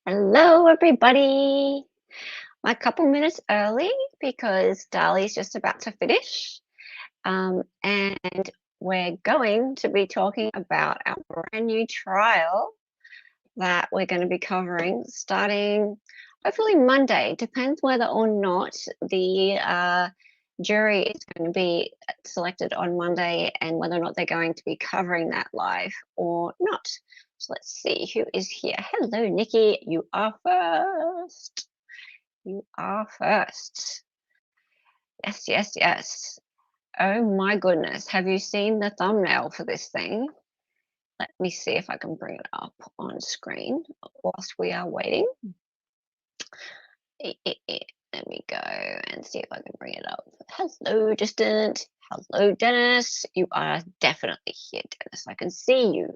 Hello, everybody. I'm a couple minutes early because Dali's just about to finish. And we're going to be talking about our brand new trial that we're going to be covering starting hopefully Monday. Depends whether or not the jury is going to be selected on Monday and whether or not they're going to be covering that live or not. So let's see who is here. Hello, Nikki. You are first. You are first. Yes, yes, yes. Oh my goodness. Have you seen the thumbnail for this thing? Let me see if I can bring it up on screen whilst we are waiting. Let me go and see if I can bring it up. Hello, Distant. Hello, Dennis. You are definitely here, Dennis. I can see you.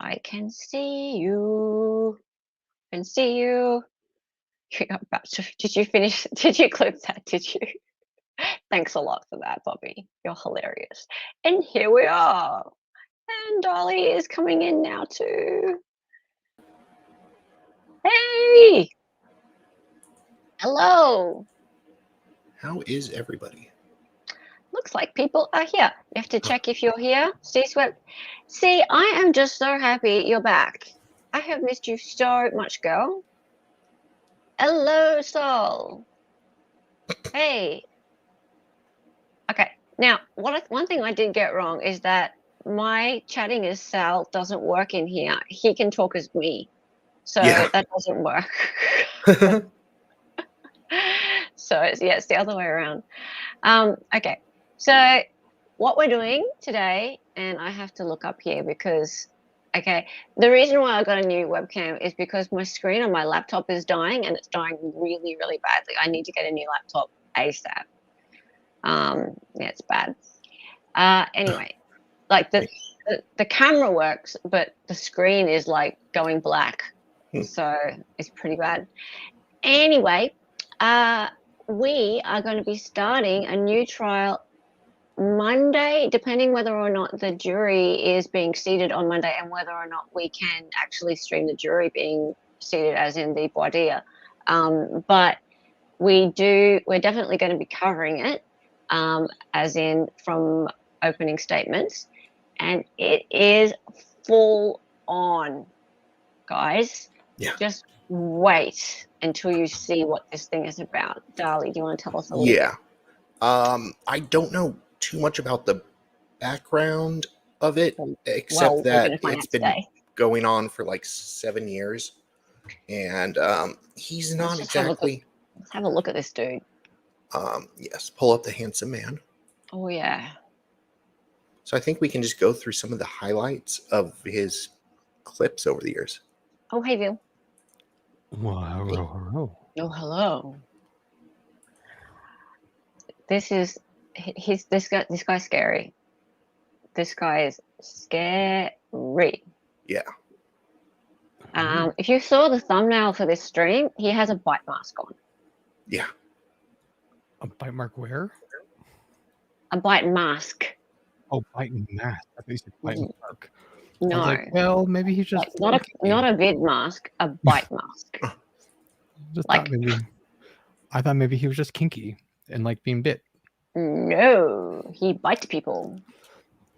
I can see you. I can see you. Did you finish? Did you clip that? Did you? Thanks a lot for that, Bobby. You're hilarious. And here we are. And Dolly is coming in now too. Hey! Hello. How is everybody? Looks like people are here. You have to check if you're here. See, I am just so happy you're back. I have missed you so much, girl. Hello, Sol. Hey. Okay. Now, one thing I did get wrong is that my chatting as Sal doesn't work in here. He can talk as me. So that doesn't work. So yeah, it's the other way around. Okay. So what we're doing today, and I have to look up here because, okay, the reason why I got a new webcam is because my screen on my laptop is dying and it's dying really, really badly. I need to get a new laptop ASAP. Yeah, it's bad. Anyway, like the camera works, but the screen is like going black. So it's pretty bad. Anyway, we are going to be starting a new trial Monday, depending whether or not the jury is being seated on Monday and whether or not we can actually stream the jury being seated as in the voir dire. But we're definitely going to be covering it as in from opening statements. And it is full on, guys. Yeah. Just wait until you see what this thing is about. Dali, do you want to tell us a little bit? Yeah. I don't know too much about the background of it, except that it's been going on for like 7 years. And he's not exactly... Let's have a look at this dude. Yes, pull up the handsome man. Oh, yeah. So I think we can just go through some of the highlights of his clips over the years. Oh, hey, Bill. Well, hello. Oh, hello. This guy's scary. This guy is scary. Yeah. If you saw the thumbnail for this stream, he has a bite mask on. Yeah. A bite mark where? A bite mask. Oh, bite mask. At least a bite mark. No. Like, well, maybe he's just like, not a vid mask, a bite mask. I thought maybe he was just kinky and like being bit. No, he bites people.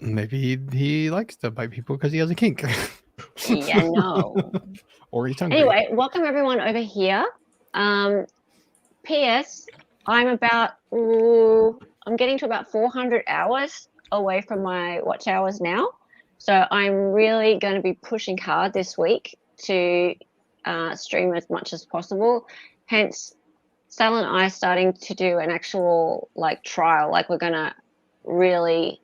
Maybe he likes to bite people because he has a kink. Yeah, no. Or he's hungry. Anyway, welcome everyone over here. P.S. I'm getting to about 400 hours away from my watch hours now. So I'm really going to be pushing hard this week to stream as much as possible. Hence, Sal and I are starting to do an actual trial. Like we're going to really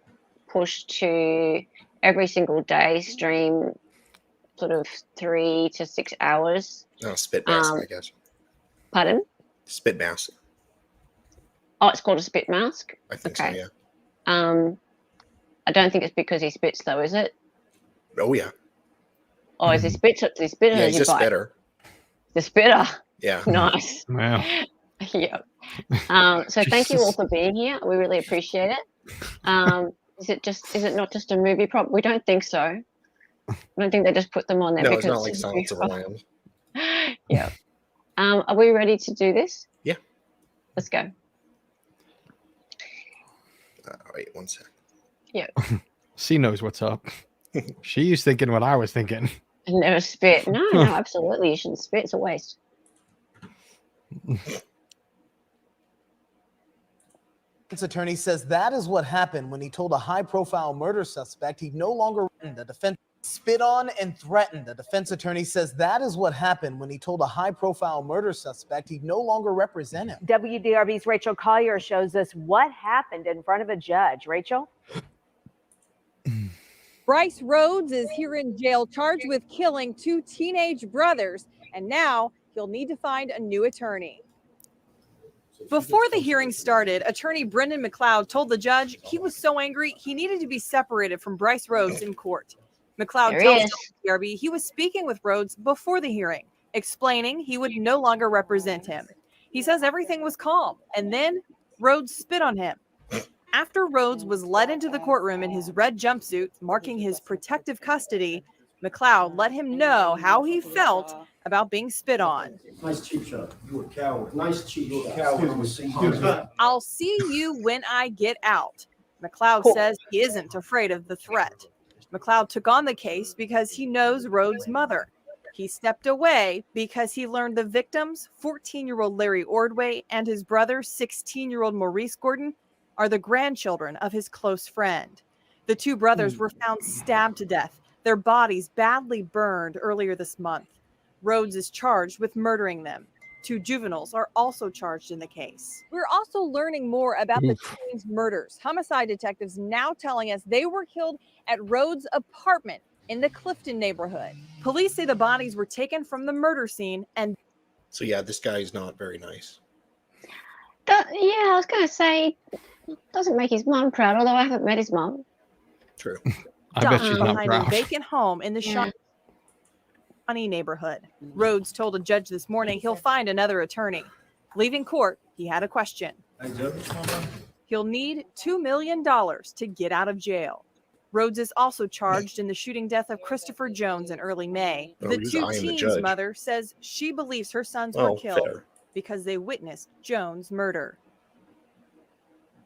push to every single day stream sort of 3 to 6 hours. Oh, spit mask, I guess. Pardon? Spit mask. Oh, it's called a spit mask? I think so, yeah. I don't think it's because he spits, though, is it? Oh, yeah. Oh, is he spit? Yeah, he's a spitter. The spitter? Yeah. Nice. Wow. Yeah. So thank you all for being here. We really appreciate it. Is it not just a movie prop? We don't think so. I don't think they just put them on there. No, it's not like Silence of the Lambs. Yeah. Are we ready to do this? Yeah. Let's go. Wait 1 second. Yeah. She knows what's up. She's thinking what I was thinking. And never spit. No, absolutely. You shouldn't spit. It's a waste. His attorney says that is what happened when he told a high-profile murder suspect he'd no longer the defense spit on and threatened. The defense attorney says that is what happened when he told a high-profile murder suspect he'd no longer represent him. WDRB's Rachel Collier shows us what happened in front of a judge. Rachel? Brice Rhodes is here in jail charged with killing 2 teenage brothers, and now he'll need to find a new attorney. Before the hearing started, attorney Brendan McLeod told the judge he was so angry he needed to be separated from Brice Rhodes in court. McLeod tells WDRB he was speaking with Rhodes before the hearing, explaining he would no longer represent him. He says everything was calm, and then Rhodes spit on him. After Rhodes was led into the courtroom in his red jumpsuit, marking his protective custody, McLeod let him know how he felt about being spit on. Nice cheap shot. You a coward. Nice cheap shot. I'll see you when I get out. McLeod says he isn't afraid of the threat. McLeod took on the case because he knows Rhodes' mother. He stepped away because he learned the victims, 14-year-old Larry Ordway and his brother, 16-year-old Maurice Gordon, are the grandchildren of his close friend. The 2 brothers were found stabbed to death, their bodies badly burned earlier this month. Rhodes is charged with murdering them. 2 juveniles are also charged in the case. We're also learning more about the teens' murders. Homicide detectives now telling us they were killed at Rhodes' apartment in the Clifton neighborhood. Police say the bodies were taken from the murder scene and... So yeah, this guy's not very nice. Yeah, I was going to say, doesn't make his mum proud, although I haven't met his mum. True. I bet she's not behind proud. a vacant home in the Shawnee neighborhood. Rhodes told a judge this morning he'll find another attorney. Leaving court, he had a question. He'll need $2 million to get out of jail. Rhodes is also charged in the shooting death of Christopher Jones in early May. The 2 teens' mother says she believes her sons were killed because they witnessed Jones' murder.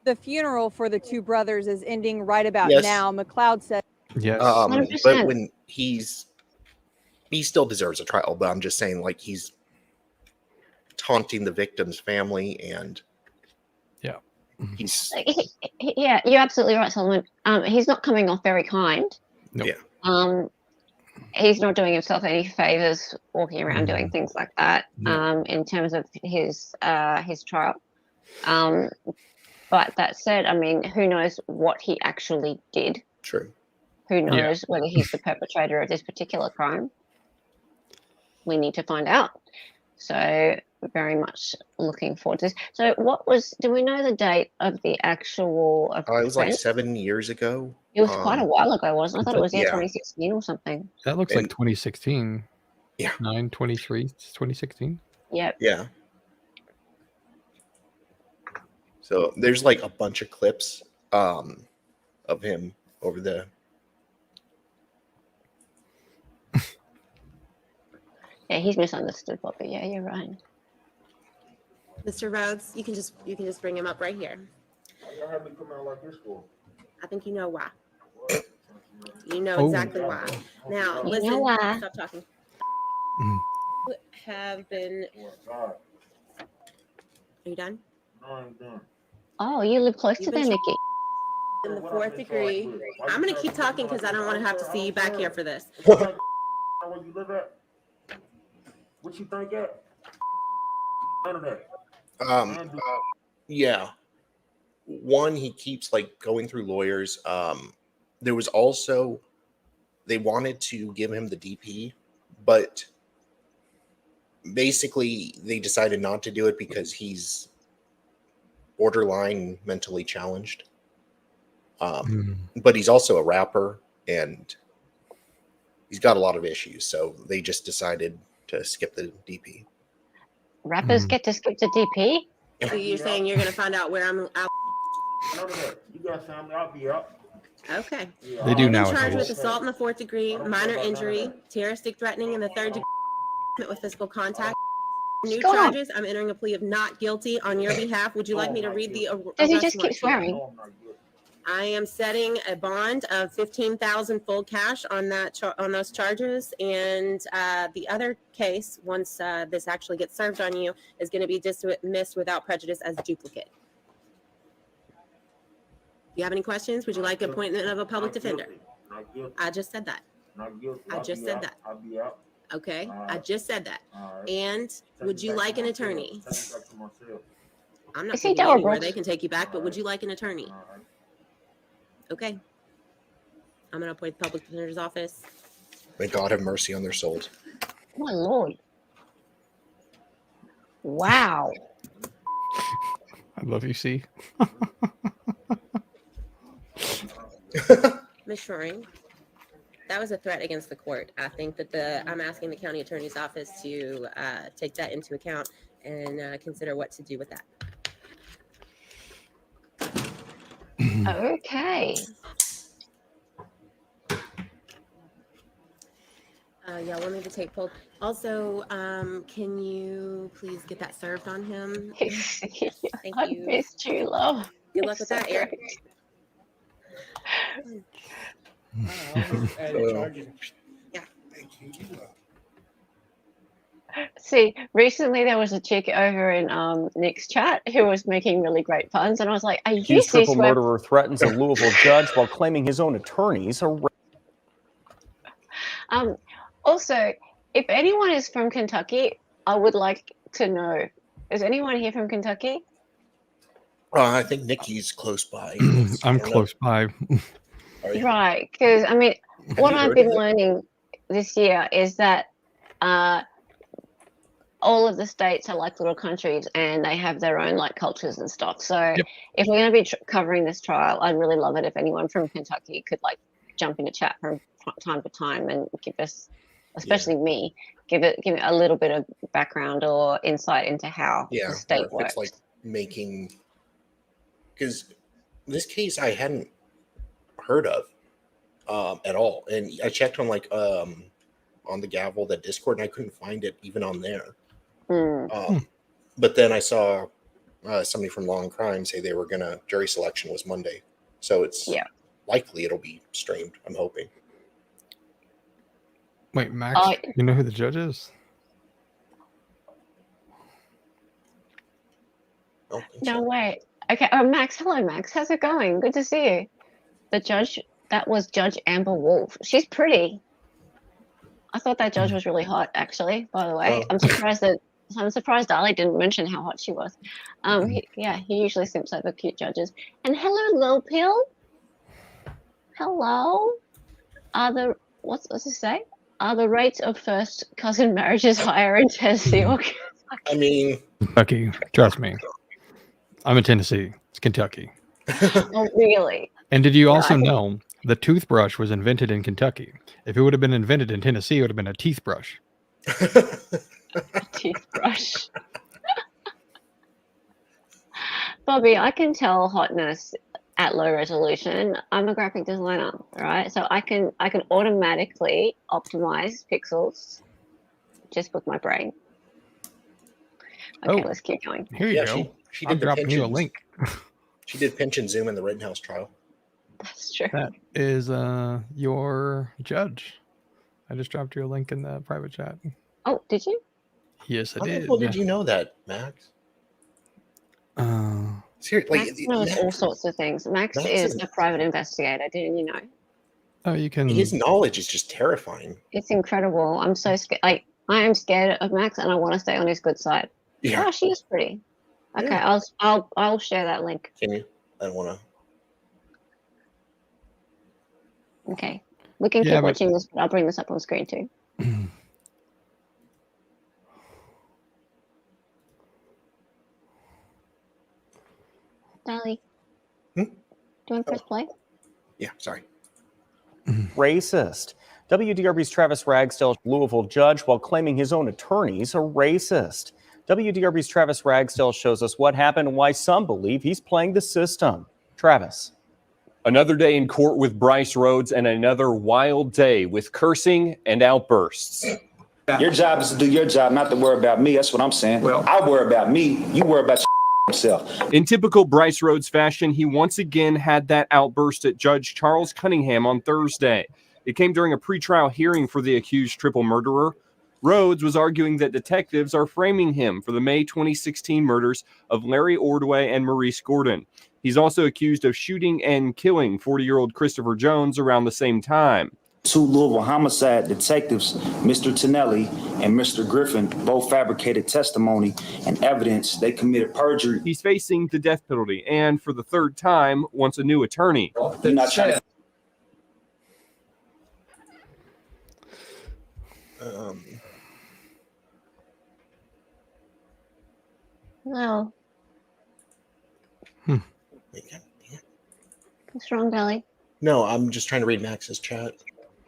The funeral for the 2 brothers is ending right about now. McLeod said, Yes. But when he still deserves a trial, but I'm just saying, like, he's taunting the victim's family, and he's yeah, you're absolutely right, Solomon. He's not coming off very kind. Nope. Yeah. He's not doing himself any favors walking around doing things like that. In terms of his trial. But that said, I mean, who knows what he actually did? True. Who knows whether he's the perpetrator of this particular crime? We need to find out. So very much looking forward to this. So do we know the date of the actual event? It was like 7 years ago. It was quite a while ago, wasn't it? I thought it was 2016 or something. That looks like 2016. Yeah. 9/23, 2016. Yep. Yeah. So there's like a bunch of clips of him over the... Yeah, he's misunderstood, Bobby. Yeah, you're right. Mr. Rhodes, you can just bring him up right here. Y'all have me come out like this for? I think you know why. You know exactly why. Now, listen. Know why. Stop talking. Mm. Have been. Are you done? No, I'm done. Oh, you live close to them, Nikki. In the 4th degree. I'm gonna keep talking because I don't want to have to see you back here for this. Where you live at? What you think at? None of that. Yeah. One, he keeps like going through lawyers. There was also, they wanted to give him the DP, but basically they decided not to do it because he's borderline mentally challenged. But he's also a rapper and he's got a lot of issues. So they just decided to skip the DP. Rappers get to skip the DP? So you're saying you're gonna find out where I'm out? None of that. You got family, I'll be out. Okay. They do I've been now. charged with assault in the 4th degree, minor injury, terroristic threatening in the 3rd degree. with physical contact. New Go on. charges. I'm entering a plea of not guilty on your behalf. Would you like me to read the Does he arrest just keep warrant to you? swearing? I am setting a bond of $15,000 full cash on that on those charges, and the other case, once this actually gets served on you, is going to be dismissed without prejudice as duplicate. Do you have any questions? Would you like appointment of a public defender? I just said that. I just said that. I'll be out. Okay, I just said that. And would you like an attorney? I'm not Is he taking you anywhere. Roberts? They can take you back, but would you like an attorney? Okay. I'm going to appoint the public defender's office. May God have mercy on their souls. My lord. Wow. I love you, C. Ms. Shoring, that was a threat against the court. I think that I'm asking the county attorney's office to take that into account and consider what to do with that. Okay. Y'all want me to take poll? Also, can you please get that served on him? Thank I you. missed you, love. Good luck with that, Eric. See, recently there was a chick over in Nick's chat who was making really great puns, and I was like, "Are you Accused triple serious?" murderer threatens a Louisville judge while claiming his own attorneys are. Also, if anyone is from Kentucky, I would like to know. Is anyone here from Kentucky? I think Nikki's close by. I'm close by. Right, because I mean, what I've been learning this year is that all of the states are like little countries, and they have their own like cultures and stuff. So, if we're going to be covering this trial, I'd really love it if anyone from Kentucky could like jump into chat from time to time and give us, especially me, give it a little bit of background or insight into how the state works. It's like making, because this case I hadn't heard of at all, and I checked on like on the Gavel, that Discord, and I couldn't find it even on there. But then I saw somebody from Law and Crime say they were gonna jury selection was Monday, so it's likely it'll be streamed. I'm hoping. Wait, Max, you know who the judge is? No, wait. Okay. Oh, Max. Hello, Max. How's it going? Good to see you. The judge, that was Judge Amber Wolf. She's pretty. I thought that judge was really hot, actually, by the way. I'm surprised DALI didn't mention how hot she was. He usually simps over cute judges. And hello, Lil Pill. Hello. What's it say? Are the rates of first cousin marriages higher in Tennessee or Kentucky? I mean, Kentucky. Trust me. I'm in Tennessee. It's Kentucky. Oh, really? And did you also know the toothbrush was invented in Kentucky? If it would have been invented in Tennessee, it would have been a teeth brush. A teeth brush. Bobby, I can tell hotness at low resolution. I'm a graphic designer, right? So I can automatically optimize pixels just with my brain. Okay, let's keep going. Here you go. She I'm did the dropping you a link. She did pinch and zoom in the Rittenhouse trial. That's true. That is your judge. I just dropped you a link in the private chat. Oh, did you? Yes, I How did. the hell did you know that, Max? Seriously, Max knows all sorts of things. Max is a private investigator, didn't you know? Oh, you can. His knowledge is just terrifying. It's incredible. I'm so scared. I am scared of Max, and I want to stay on his good side. Yeah. Oh, she is pretty. Okay, I'll share that link. Can you? I don't want to. Okay, we can keep watching this, but I'll bring this up on screen too. DALI, do you want to press play? Yeah, sorry. Racist. WDRB's Travis Ragsdale, Louisville judge, while claiming his own attorneys are racist. WDRB's Travis Ragsdale shows us what happened and why some believe he's playing the system. Travis. Another day in court with Brice Rhodes and another wild day with cursing and outbursts. Your job is to do your job, not to worry about me. That's what I'm saying. Well, I worry about me. You worry about yourself. In typical Brice Rhodes fashion, he once again had that outburst at Judge Charles Cunningham on Thursday. It came during a pretrial hearing for the accused triple murderer. Rhodes was arguing that detectives are framing him for the May 2016 murders of Larry Ordway and Maurice Gordon. He's also accused of shooting and killing 40-year-old Christopher Jones around the same time. Two Louisville homicide detectives, Mr. Tonelli and Mr. Griffin, both fabricated testimony and evidence they committed perjury. He's facing the death penalty and, for the third time, wants a new attorney. You're not trying to... No. What's wrong, Dali? No, I'm just trying to read Max's chat.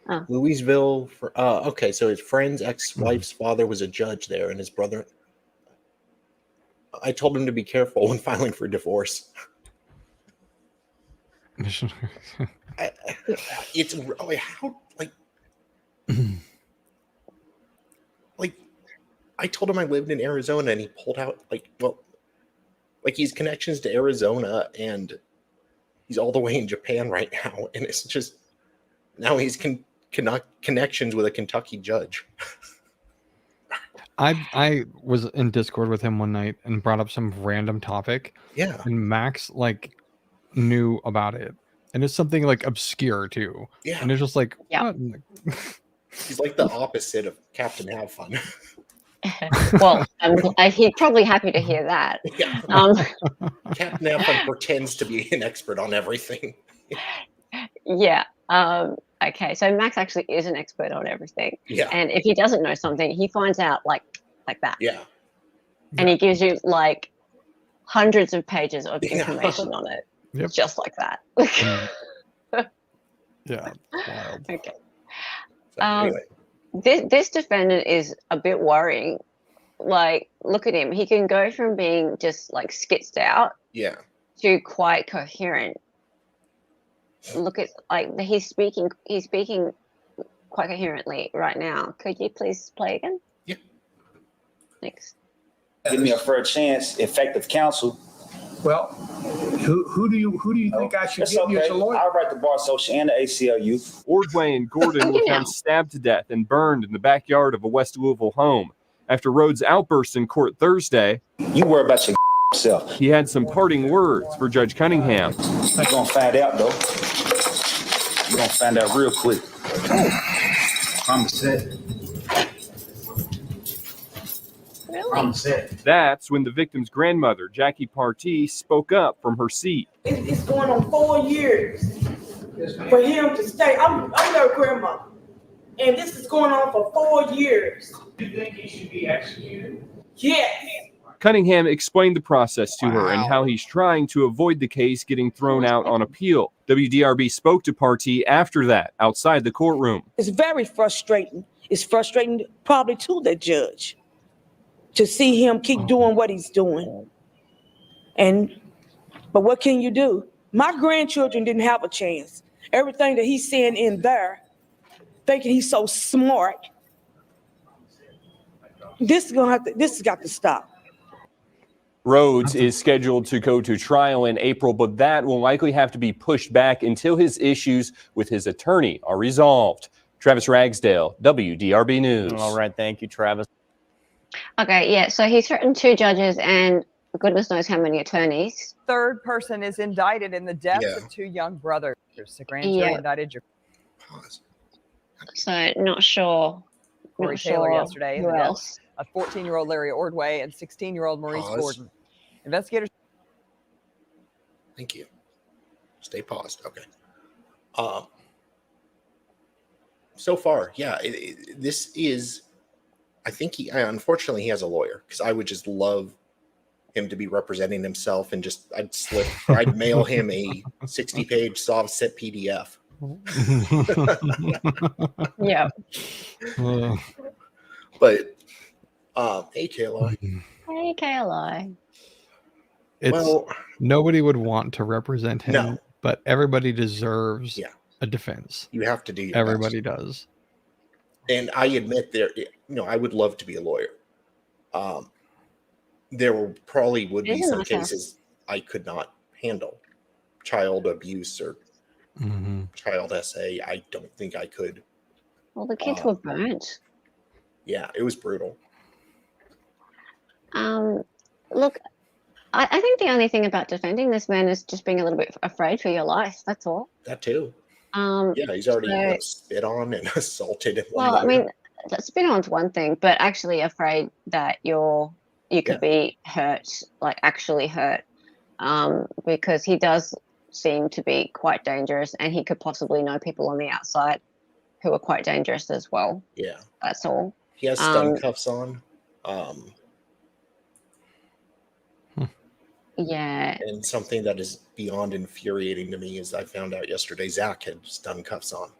Oh. Louisville, okay, so his friend's ex-wife's father was a judge there, and his brother. I told him to be careful when filing for divorce. It's how like I told him I lived in Arizona, and he pulled out he's connections to Arizona, and he's all the way in Japan right now, and it's just now he's connections with a Kentucky judge. I was in Discord with him one night and brought up some random topic. Yeah, and Max knew about it, and it's something obscure too. Yeah, and it's just yeah. He's like the opposite of Captain Have Fun. Well, he's probably happy to hear that. Yeah. Captain Have Fun pretends to be an expert on everything. Yeah. Okay. So Max actually is an expert on everything. Yeah. And if he doesn't know something, he finds out like that. Yeah. And he gives you hundreds of pages of information on it. Yep. Just like that. Yeah. Wild. Okay. So, anyway. This defendant is a bit worrying. Look at him. He can go from being just skitzed out, yeah, to quite coherent. Look at he's speaking quite coherently right now. Could you please play again? Yeah. Thanks. Give me a fair chance, effective counsel. Well, who do you think I should give you as a lawyer? I'll write the Bar Association and the ACLU. Ordway and Gordon were found stabbed to death and burned in the backyard of a West Louisville home. After Rhodes' outburst in court Thursday, you worry about yourself. He had some parting words for Judge Cunningham. You're going to find out, though. You're going to find out real quick. I'm set. That's when the victim's grandmother, Jackie Partee, spoke up from her seat. It's going on 4 years for him to stay. I'm their grandmother, and this is going on for 4 years. Do you think he should be executed? Yes. Cunningham explained the process to her and how he's trying to avoid the case getting thrown out on appeal. WDRB spoke to Partee after that, outside the courtroom. It's very frustrating. It's frustrating probably to the judge to see him keep doing what he's doing. But what can you do? My grandchildren didn't have a chance. Everything that he's saying in there, thinking he's so smart, this has got to stop. Rhodes is scheduled to go to trial in April, but that will likely have to be pushed back until his issues with his attorney are resolved. Travis Ragsdale, WDRB News. All right, thank you, Travis. Okay, yeah, so he's threatened 2 judges and goodness knows how many attorneys. Third person is indicted in the deaths of 2 young brothers. The grand jury indicted your So not sure. Corey Taylor yesterday. Who else? Of 14-year-old Larry Ordway and 16-year-old Maurice Gordon. Investigators. Thank you. Stay paused. Okay. So far, yeah, this is. I think unfortunately he has a lawyer, because I would just love him to be representing himself, and I'd mail him a 60-page soft set PDF. Yeah. But hey, KLI. Hey, KLI. Nobody would want to represent him, No. but everybody deserves a defense. You have to do your Everybody does. And I admit I would love to be a lawyer. There probably would be some cases I could not handle. Child abuse or child SA, I don't think I could. Well, the kids were burnt. Yeah, it was brutal. Look, I think the only thing about defending this man is just being a little bit afraid for your life. That's all. That too. Yeah, he's already spit on and assaulted. Well, I mean, spit on's one thing, but actually afraid that you could be hurt, like actually hurt, because he does seem to be quite dangerous, and he could possibly know people on the outside who are quite dangerous as well. Yeah, that's all. He has stun cuffs on. Yeah. And something that is beyond infuriating to me is I found out yesterday Zach had stun cuffs on.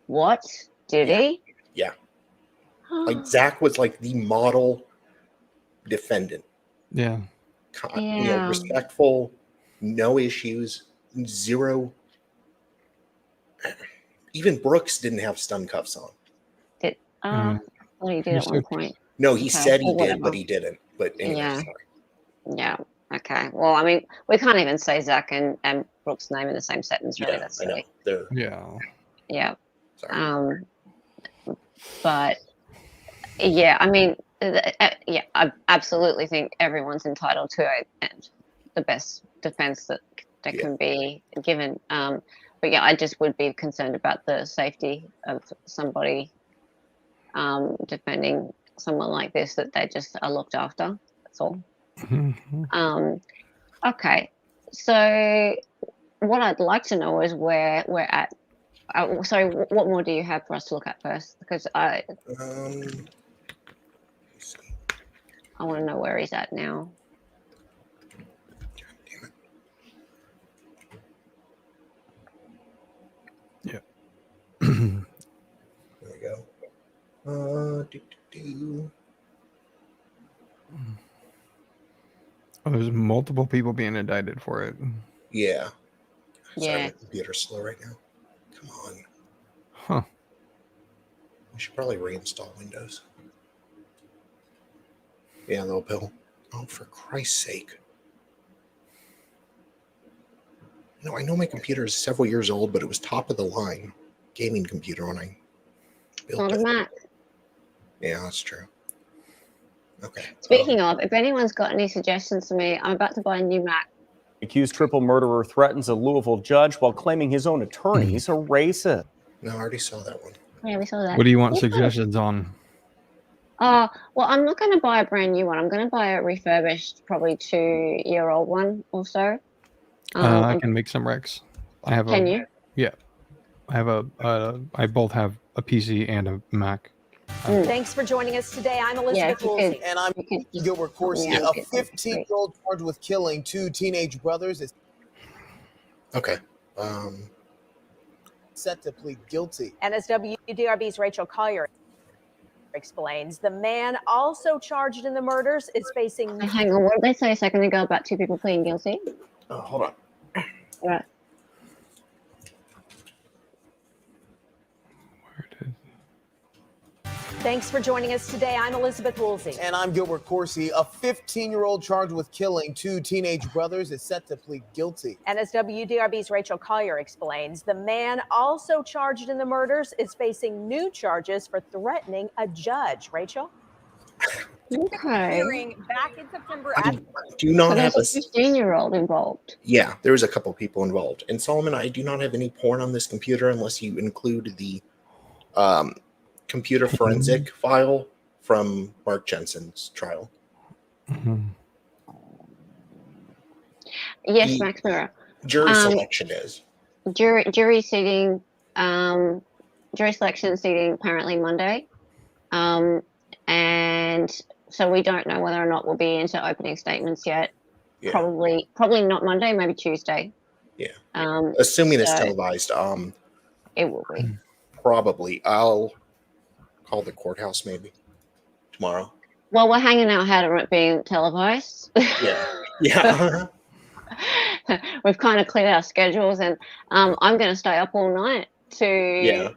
What? Did he? Yeah. Like Zach was like the model defendant. Yeah. Respectful, no issues, zero. Even Brooks didn't have stun cuffs on. Well, he did at one point. No, he said he did, but he didn't. But anyway, sorry. Yeah. Okay. Well, I mean, we can't even say Zach and Brooks' name in the same sentence, really. That's silly. Yeah. Sorry. But yeah, I mean, I absolutely think everyone's entitled to the best defense that can be given. But yeah, I just would be concerned about the safety of somebody defending someone like this, that they just are looked after. That's all. Okay, so what I'd like to know is where we're at. Sorry, what more do you have for us to look at first? Because I want to know where he's at now. Yeah. There we go. Oh, there's multiple people being indicted for it. Yeah. Sorry, my computer's slow right now. Come on. Huh. We should probably reinstall Windows. Yeah, little Bill. Oh, for Christ's sake. I know my computer is several years old, but it was top of the line gaming computer when I built it. Mac. Yeah, that's true. Okay. Speaking of, if anyone's got any suggestions for me, I'm about to buy a new Mac. Accused triple murderer threatens a Louisville judge while claiming his own attorneys are racist. No, I already saw that one. Yeah, we saw that. What do you want suggestions on? Well, I'm not going to buy a brand new one. I'm going to buy a refurbished, probably 2-year-old one or so. I can make some recs. I have Can you? Yeah. I have I both have a PC and a Mac. Thanks for joining us today. I'm Elizabeth Woolsey. And I'm Gilbert Corsi. A 15-year-old charged with killing 2 teenage brothers is okay. Set to plead guilty. And as WDRB's Rachel Collier explains, the man also charged in the murders is facing... Hang on, what did they say a second ago about 2 people pleading guilty? Oh, hold on. Right. Thanks for joining us today. I'm Elizabeth Woolsey. And I'm Gilbert Corsi. A 15-year-old charged with killing 2 teenage brothers is set to plead guilty. And as WDRB's Rachel Collier explains, the man also charged in the murders is facing new charges for threatening a judge. Rachel? Okay. Hearing back in September. I do not have a 15-year-old involved. Yeah, there was a couple people involved. And Solomon, I do not have any porn on this computer unless you include the computer forensic file from Mark Jensen's trial. Yes, Max Mirror. Jury selection is. Jury seating. Jury selection seating apparently Monday. And so we don't know whether or not we'll be into opening statements yet. Yeah. Probably not Monday, maybe Tuesday. Yeah. Assuming it's televised. It will be. Probably. I'll call the courthouse maybe tomorrow. Well, we're hanging our hat on it being televised. Yeah. We've kind of cleared our schedules, and I'm going to stay up all night to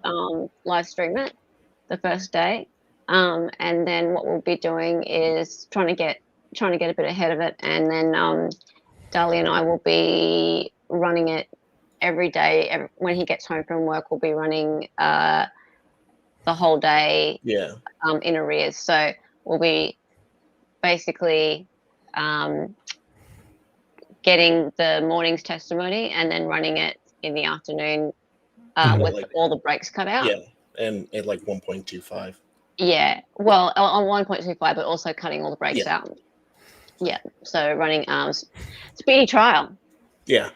live stream it. the first day, and then what we'll be doing is trying to get a bit ahead of it, and then Dali and I will be running it every day. When he gets home from work, we'll be running the whole day. Yeah. In arrears. So we'll be basically getting the morning's testimony and then running it in the afternoon with like, all the breaks cut out. Yeah, and at like 1.25. Yeah, well, on 1.25, but also cutting all the breaks out. Yeah, so running speedy trial. Yeah,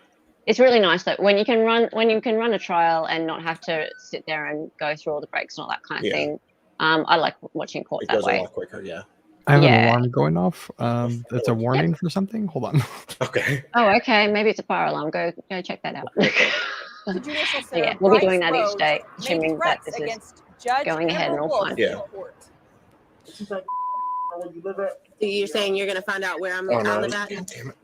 it's really nice that when you can run a trial and not have to sit there and go through all the breaks and all that kind of thing. I like watching court that way. It goes a lot quicker. Yeah. I have an alarm going off. It's a warning for something. Hold on. Okay. Oh, okay. Maybe it's a fire alarm. Go check that out. The judicial center, Yeah, we'll be doing Brice that each Rhodes day, made assuming that threats this is against Judge going ahead and Amber all Wolf fine. in court. Where you live at? You're saying you're going to find out where I live at? Damn it.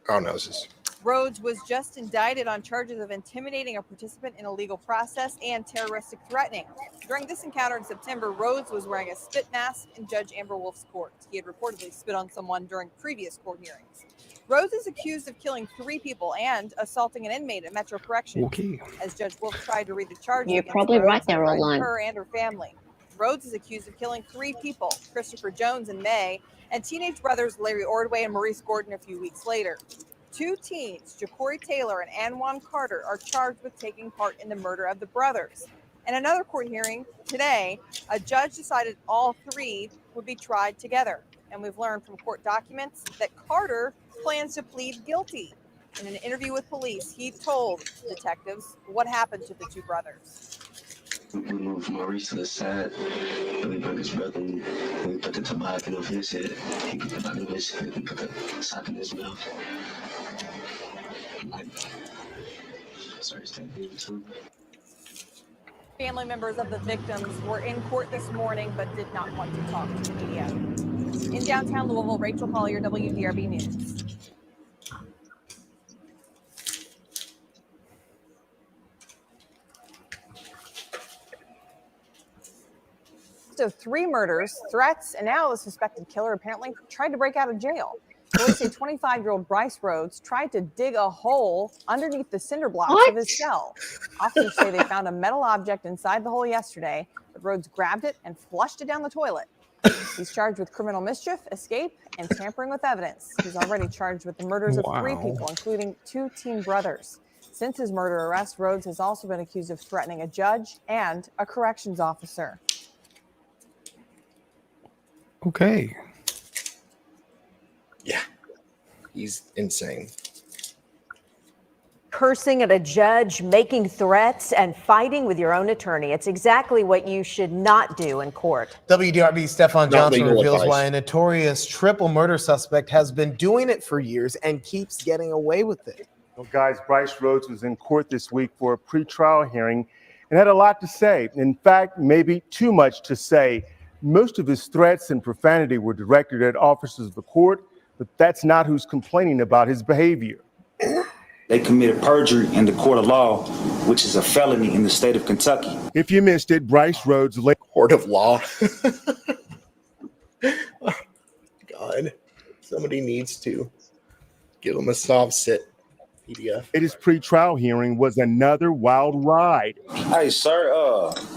Oh, no, this is... Rhodes was just indicted on charges of intimidating a participant in a legal process and terroristic threatening. During this encounter in September, Rhodes was wearing a spit mask in Judge Amber Wolf's court. He had reportedly spit on someone during previous court hearings. Rhodes is accused of killing 3 people and assaulting an inmate at Metro Corrections. Okay. As Judge Wolf tried to read the charges You're against probably Rhodes, right there, he threatened Roland. her and her family. Rhodes is accused of killing 3 people, Christopher Jones in May, and teenage brothers Larry Ordway and Maurice Gordon a few weeks later. 2 teens, Ja'Cory Taylor and Anwan Carter, are charged with taking part in the murder of the brothers. In another court hearing today, a judge decided all 3 would be tried together. And we've learned from court documents that Carter plans to plead guilty. In an interview with police, he told detectives what happened to the 2 brothers. We moved Maurice to the side, and we broke his brother, and we put the tobacco over his head. He put the tobacco over his head, we put the sock in his mouth. Sorry, Family members of the victims were in court this morning, but did not want to talk to the media. In downtown Louisville, Rachel Collier, WDRB News. So 3 murders, threats, and now the suspected killer apparently tried to break out of jail. Police say 25-year-old Brice Rhodes tried to dig a hole underneath the cinder blocks of his cell. Officers say they found a metal object inside the hole yesterday, but Rhodes grabbed it and flushed it down the toilet. He's charged with criminal mischief, escape, and tampering with evidence. He's already charged with the murders of 3 people, including 2 teen brothers. Since his murder arrest, Rhodes has also been accused of threatening a judge and a corrections officer. Okay. Yeah. He's insane. Cursing at a judge, making threats, and fighting with your own attorney. It's exactly what you should not do in court. WDRB's Stefan Not Johnson legal reveals advice. why a notorious triple murder suspect has been doing it for years and keeps getting away with it. Well, guys, Brice Rhodes was in court this week for a pretrial hearing and had a lot to say. In fact, maybe too much to say. Most of his threats and profanity were directed at officers of the court, but that's not who's complaining about his behavior. They committed perjury in the court of law, which is a felony in the state of Kentucky. If you missed it, Brice Rhodes late Court of law. God, somebody needs to give him a soft sit PDF. His pretrial hearing was another wild ride. Hey, sir,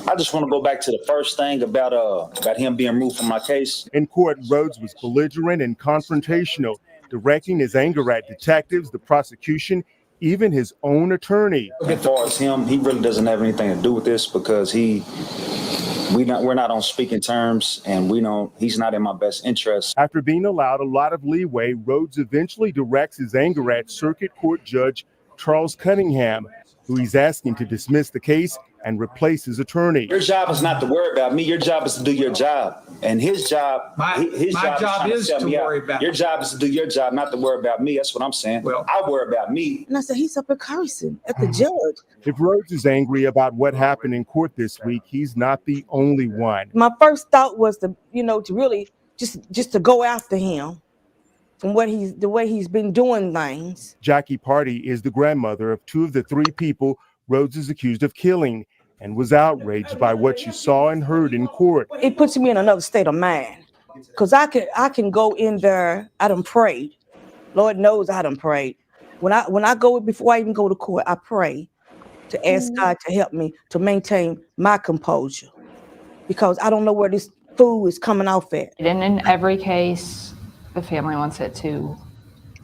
I just want to go back to the first thing about him being removed from my case. In court, Rhodes was belligerent and confrontational, directing his anger at detectives, the prosecution, even his own attorney. As far as him, he really doesn't have anything to do with this because we're not on speaking terms, and he's not in my best interest. After being allowed a lot of leeway, Rhodes eventually directs his anger at Circuit Court Judge Charles Cunningham, who he's asking to dismiss the case and replace his attorney. Your job is not to worry about me. Your job is to do your job. And his job, his job is to worry about. Your job is to do your job, not to worry about me. That's what I'm saying. Well, I worry about me. And I said, he's up at cursing at the judge. If Rhodes is angry about what happened in court this week, he's not the only one. My first thought was to really just to go after him from the way he's been doing things. Jackie Party is the grandmother of 2 of the 3 people Rhodes is accused of killing. and was outraged by what she saw and heard in court. It puts me in another state of mind, because I can go in there. I done prayed. Lord knows I done prayed. When I go, before I even go to court, I pray to ask God to help me to maintain my composure, because I don't know where this food is coming off at. And in every case, the family wants it to,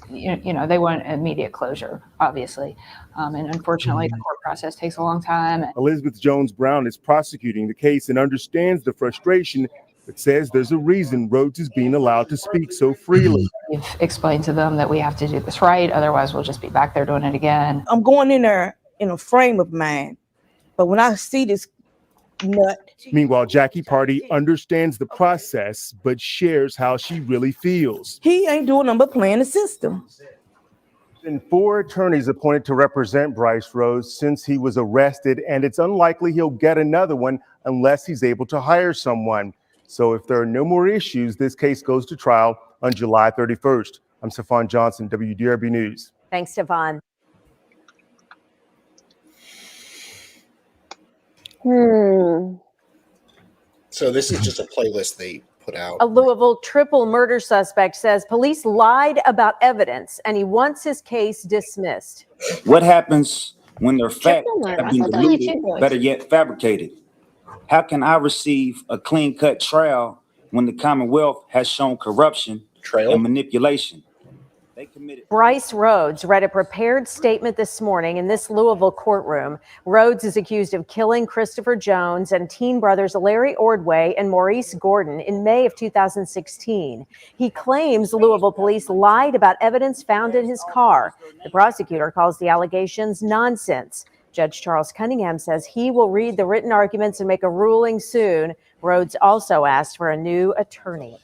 they want immediate closure, obviously. And unfortunately, the court process takes a long time. Elizabeth Jones Brown is prosecuting the case and understands the frustration, but says there's a reason Rhodes is being allowed to speak so freely. We've explained to them that we have to do this right, otherwise we'll just be back there doing it again. I'm going in there in a frame of mind, but when I see this nut. Meanwhile, Jackie Party understands the process, but shares how she really feels. He ain't doing nothing but playing the system. And 4 attorneys appointed to represent Brice Rhodes since he was arrested, and it's unlikely he'll get another one unless he's able to hire someone. So if there are no more issues, this case goes to trial on July 31st. I'm Stefan Johnson, WDRB News. Thanks, Stefan. So this is just a playlist they put out. A Louisville triple murder suspect says police lied about evidence and he wants his case dismissed. What happens when their facts have been diluted, better yet fabricated? How can I receive a clean-cut trial when the Commonwealth has shown corruption and manipulation? Brice Rhodes read a prepared statement this morning in this Louisville courtroom. Rhodes is accused of killing Christopher Jones and teen brothers Larry Ordway and Maurice Gordon in May of 2016. He claims Louisville police lied about evidence found in his car. The prosecutor calls the allegations nonsense. Judge Charles Cunningham says he will read the written arguments and make a ruling soon. Rhodes also asked for a new attorney.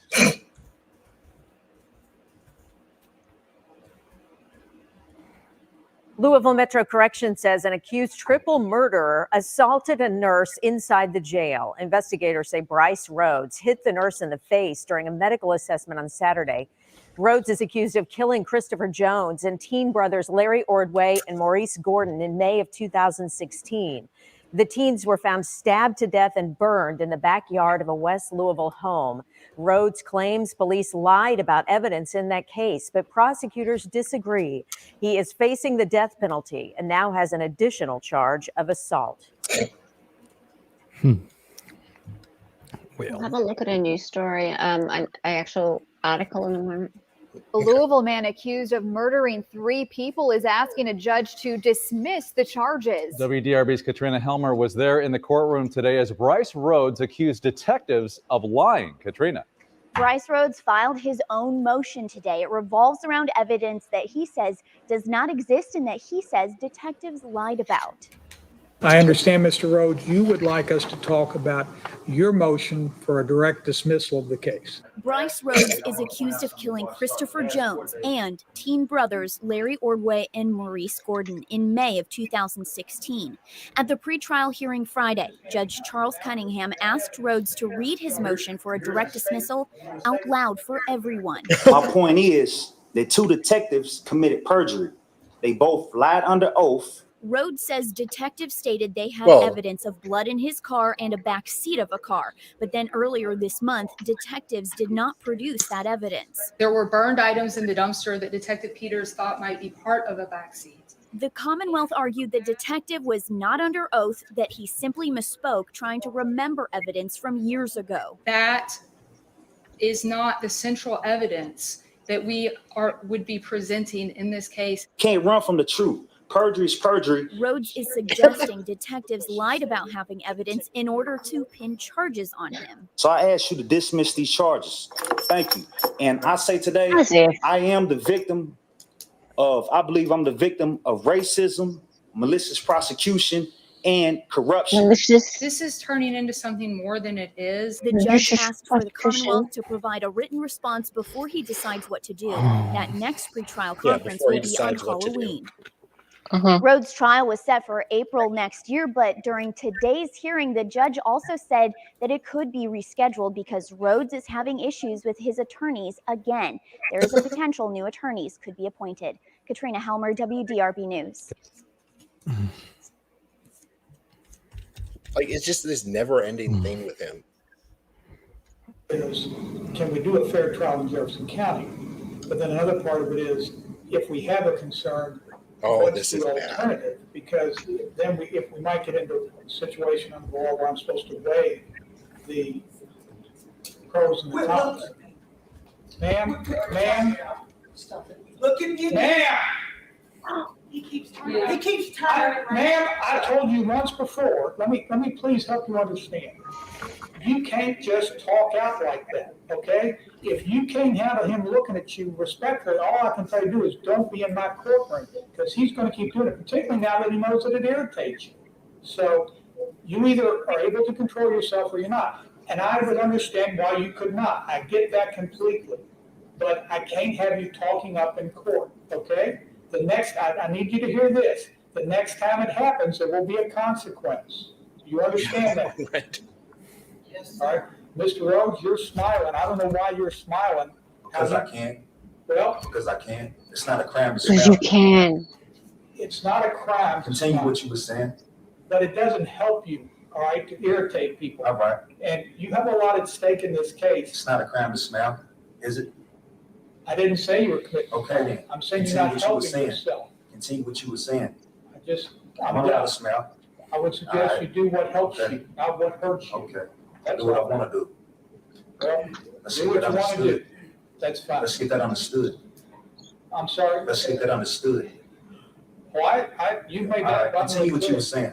Louisville Metro Corrections says an accused triple murderer assaulted a nurse inside the jail. Investigators say Brice Rhodes hit the nurse in the face during a medical assessment on Saturday. Rhodes is accused of killing Christopher Jones and teen brothers Larry Ordway and Maurice Gordon in May of 2016. The teens were found stabbed to death and burned in the backyard of a West Louisville home. Rhodes claims police lied about evidence in that case, but prosecutors disagree. He is facing the death penalty and now has an additional charge of assault. We'll have a look at a news story, an actual article in a moment. A Louisville man accused of murdering 3 people is asking a judge to dismiss the charges. WDRB's Katrina Helmer was there in the courtroom today as Brice Rhodes accused detectives of lying. Katrina. Brice Rhodes filed his own motion today. It revolves around evidence that he says does not exist and that he says detectives lied about. I understand, Mr. Rhodes, you would like us to talk about your motion for a direct dismissal of the case. Brice Rhodes is accused of killing Christopher Jones and teen brothers Larry Ordway and Maurice Gordon in May of 2016. At the pretrial hearing Friday, Judge Charles Cunningham asked Rhodes to read his motion for a direct dismissal out loud for everyone. My point is that 2 detectives committed perjury. They both lied under oath. Rhodes says detectives stated they had evidence of blood in his car and a back seat of a car. But then earlier this month, detectives did not produce that evidence. There were burned items in the dumpster that Detective Peters thought might be part of a back seat. The Commonwealth argued the detective was not under oath, that he simply misspoke, trying to remember evidence from years ago. That is not the central evidence that we would be presenting in this case. Can't run from the truth. Perjury is perjury. Rhodes is suggesting detectives lied about having evidence in order to pin charges on him. So I ask you to dismiss these charges. Thank you. And I say today, I am the victim of, I believe I'm the victim of racism, malicious prosecution, and corruption. This is turning into something more than it is. The judge asked for the Commonwealth to provide a written response before he decides what to do. That next pretrial conference will be on Halloween. Rhodes' trial was set for April next year, but during today's hearing, the judge also said that it could be rescheduled because Rhodes is having issues with his attorneys again. There is a potential new attorneys could be appointed. Katrina Helmer, WDRB News. Like, it's just this never-ending thing with him. Is, can we do a fair trial in Jefferson County? But then another part of it is, if we have a concern, what's the alternative? Because then if we might get into a situation under the law where I'm supposed to weigh the pros and the cons. Ma'am, look at me, ma'am. He keeps turning. Ma'am, I told you once before. Let me please help you understand. You can't just talk out like that, okay? If you can't handle him looking at you respectfully, all I can tell you to do is don't be in my courtroom, because he's going to keep doing it, particularly now that he knows that it irritates you. So you either are able to control yourself or you're not. And I would understand why you could not. I get that completely. But I can't have you talking up in court, okay? The next, I need you to hear this. The next time it happens, there will be a consequence. You understand that? Right. All right, Mr. Rhodes, you're smiling. I don't know why you're smiling. Because I can. Well, because I can. It's not a crime to Because smell. you can. It's not a crime. Continue what you were saying. But it doesn't help you, all right, to irritate people. All right. And you have a lot at stake in this case. It's not a crime to smell, is it? I didn't say you were committing. Okay then. I'm saying you're Continue not what you were helping saying. yourself. Continue what you were saying. I'm allowed to smell. I would suggest All right. you do what helps Okay. you, not what hurts you. Okay. That's Do what I all. want to do. Well, Let's do get what that you want to do. understood. That's fine. Let's get that understood. I'm sorry. Let's get that understood. Well, you made All that. right. Continue what you were saying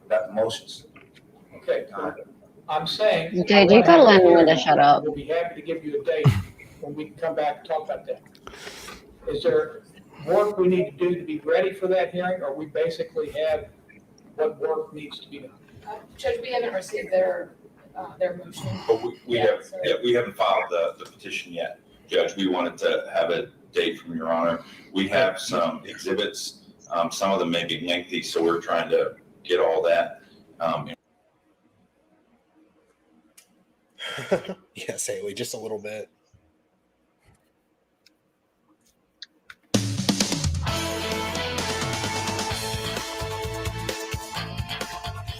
about emotions. Okay. All right. I'm saying. Dude, you gotta learn when to shut up. We'll be happy to give you a date when we can come back and talk about that. Is there work we need to do to be ready for that hearing, or we basically have what work needs to be done? Judge, we haven't received their motion. But we haven't filed the petition yet, Judge. We wanted to have a date from Your Honor. We have some exhibits. Some of them may be lengthy, so we're trying to get all that. Yes, Haley, just a little bit.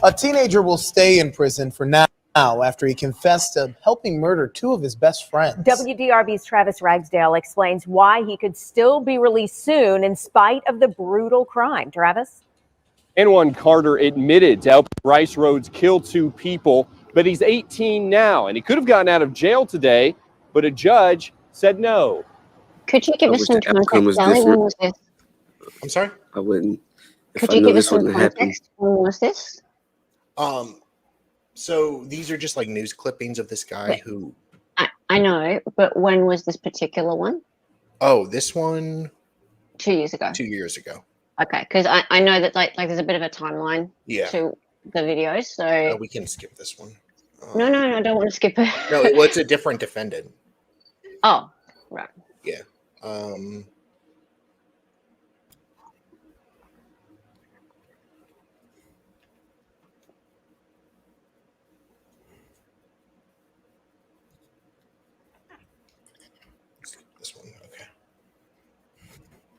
A teenager will stay in prison for now after he confessed to helping murder two of his best friends. WDRB's Travis Ragsdale explains why he could still be released soon in spite of the brutal crime. Travis? Anwan Carter admitted to helping Brice Rhodes kill two people, but he's 18 now, and he could have gotten out of jail today, but a judge said no. Could you give us some context, Sally? When was this? I'm sorry? I wouldn't. Could you give us some context? When was this? So these are just like news clippings of this guy who. I know, but when was this particular one? Oh, this one. 2 years ago. 2 years ago. Okay, because I know that like there's a bit of a timeline to the videos, so we can skip this one. No, I don't want to skip it. No, well, it's a different defendant. Oh, right. Yeah. This one, okay.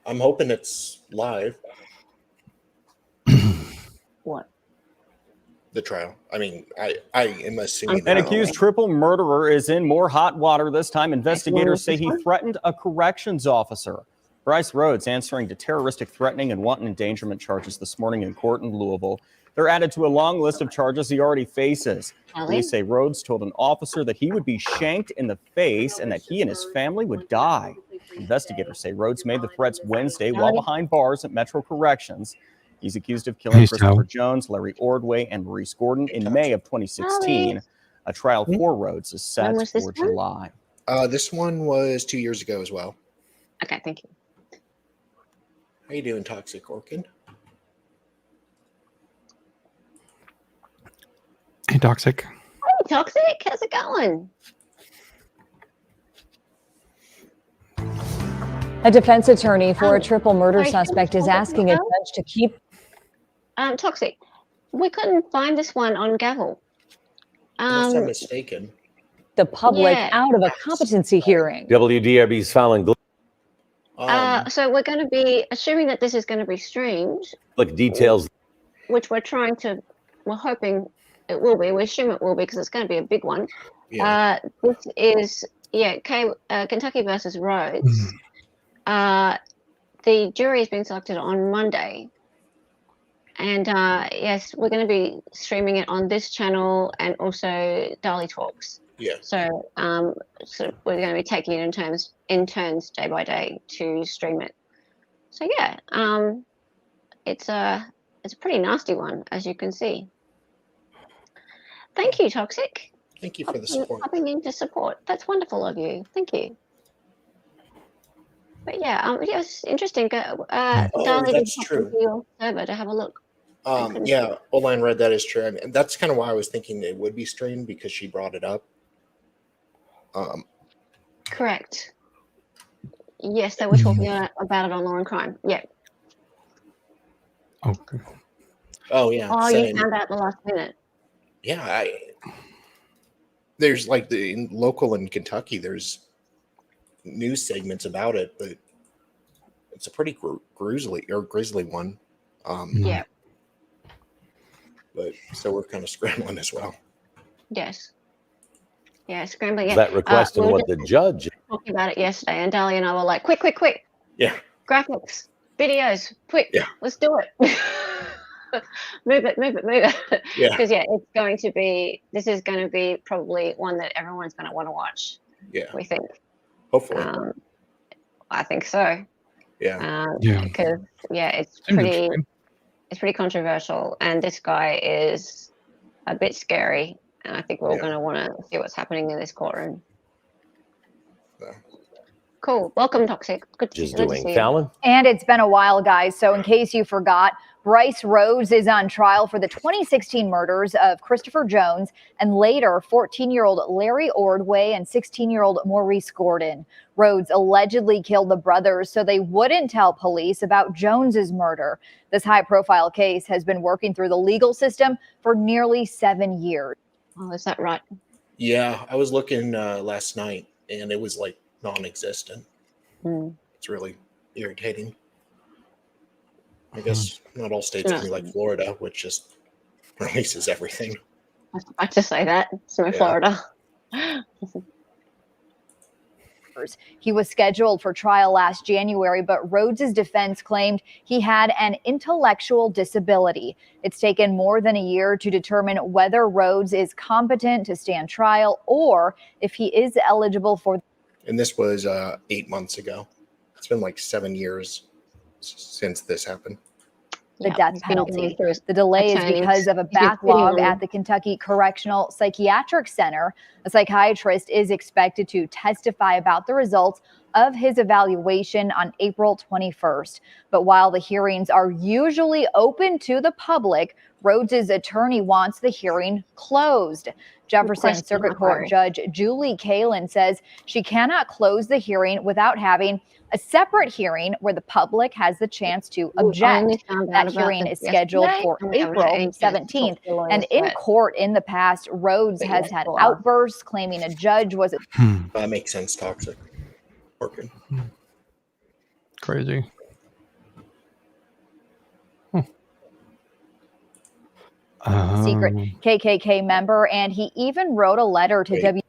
I'm hoping it's live. What? The trial. I mean, I am assuming. An accused triple murderer is in more hot water this time. Investigators say he threatened a corrections officer. Brice Rhodes answering to terroristic threatening and wanton endangerment charges this morning in court in Louisville. They're added to a long list of charges he already faces. Police say Rhodes told an officer that he would be shanked in the face and that he and his family would die. Investigators say Rhodes made the threats Wednesday while behind bars at Metro Corrections. He's accused of killing Christopher Jones, Larry Ordway, and Maurice Gordon in May of 2016. A trial for Rhodes is set for July. This one was 2 years ago as well. Okay, thank you. How you doing, Toxic Orkin? Hey, Toxic. Hey, Toxic, how's it going? A defense attorney for a triple murder suspect is asking a judge to keep. Toxic, we couldn't find this one on Gavel. Unless I'm mistaken. The public out of a competency hearing. WDRB's filing. So we're going to be assuming that this is going to be streamed. Look, details. Which we're trying to we're hoping it will be. We assume it will be because it's going to be a big one. Yeah. This is Kentucky versus Rhodes. The jury has been selected on Monday. And yes, we're going to be streaming it on this channel and also DALI Talks. Yeah. So, so we're going to be taking it in turns day by day to stream it. So yeah, it's a pretty nasty one, as you can see. Thank you, Toxic. Thank you for the support. Popping in to support. That's wonderful of you. Thank you. But yeah, it's interesting. Darling, that's true. To your server to have a look. Yeah, Oline read that is true, and that's kind of why I was thinking it would be streamed because she brought it up. Correct. Yes, they were talking about it on Law and Crime. Yeah. Okay. Oh yeah. Oh, you found out the last minute. Yeah, there's like in local in Kentucky, there's news segments about it, but it's a pretty grisly one. Yeah. But so we're kind of scrambling as well. Yes. Yeah, scrambling. That request and what the judge talking about it yesterday, and Dali and I were like, quick. Yeah. Graphics, videos, quick. Yeah. Let's do it. move it. Yeah. Because this is going to be probably one that everyone's going to want to watch. Yeah. We think. Hopefully. I think so. Yeah. Because it's pretty controversial, and this guy is a bit scary, and I think we're all going to want to see what's happening in this courtroom. Cool. Welcome, Toxic. Good to see you. Fallon? And it's been a while, guys. So in case you forgot, Brice Rhodes is on trial for the 2016 murders of Christopher Jones and later 14-year-old Larry Ordway and 16-year-old Maurice Gordon. Rhodes allegedly killed the brothers so they wouldn't tell police about Jones's murder. This high-profile case has been working through the legal system for nearly 7 years. Oh, is that right? Yeah, I was looking last night, and it was like non-existent. It's really irritating. I guess not all states can be like Florida, which just releases everything. I was about to say that. It's no Florida. He was scheduled for trial last January, but Rhodes' defense claimed he had an intellectual disability. It's taken more than a year to determine whether Rhodes is competent to stand trial or if he is eligible for. And this was 8 months ago. It's been like 7 years since this happened. The death penalty. The delay is because of a backlog at the Kentucky Correctional Psychiatric Center. A psychiatrist is expected to testify about the results of his evaluation on April 21st. But while the hearings are usually open to the public, Rhodes' attorney wants the hearing closed. Jefferson Circuit Court Judge Julie Kalin says she cannot close the hearing without having a separate hearing where the public has the chance to object. That hearing is scheduled for April 17th. And in court in the past, Rhodes has had outbursts claiming a judge was. That makes sense. Toxic. Working. Crazy. Secret KKK member, and he even wrote a letter to W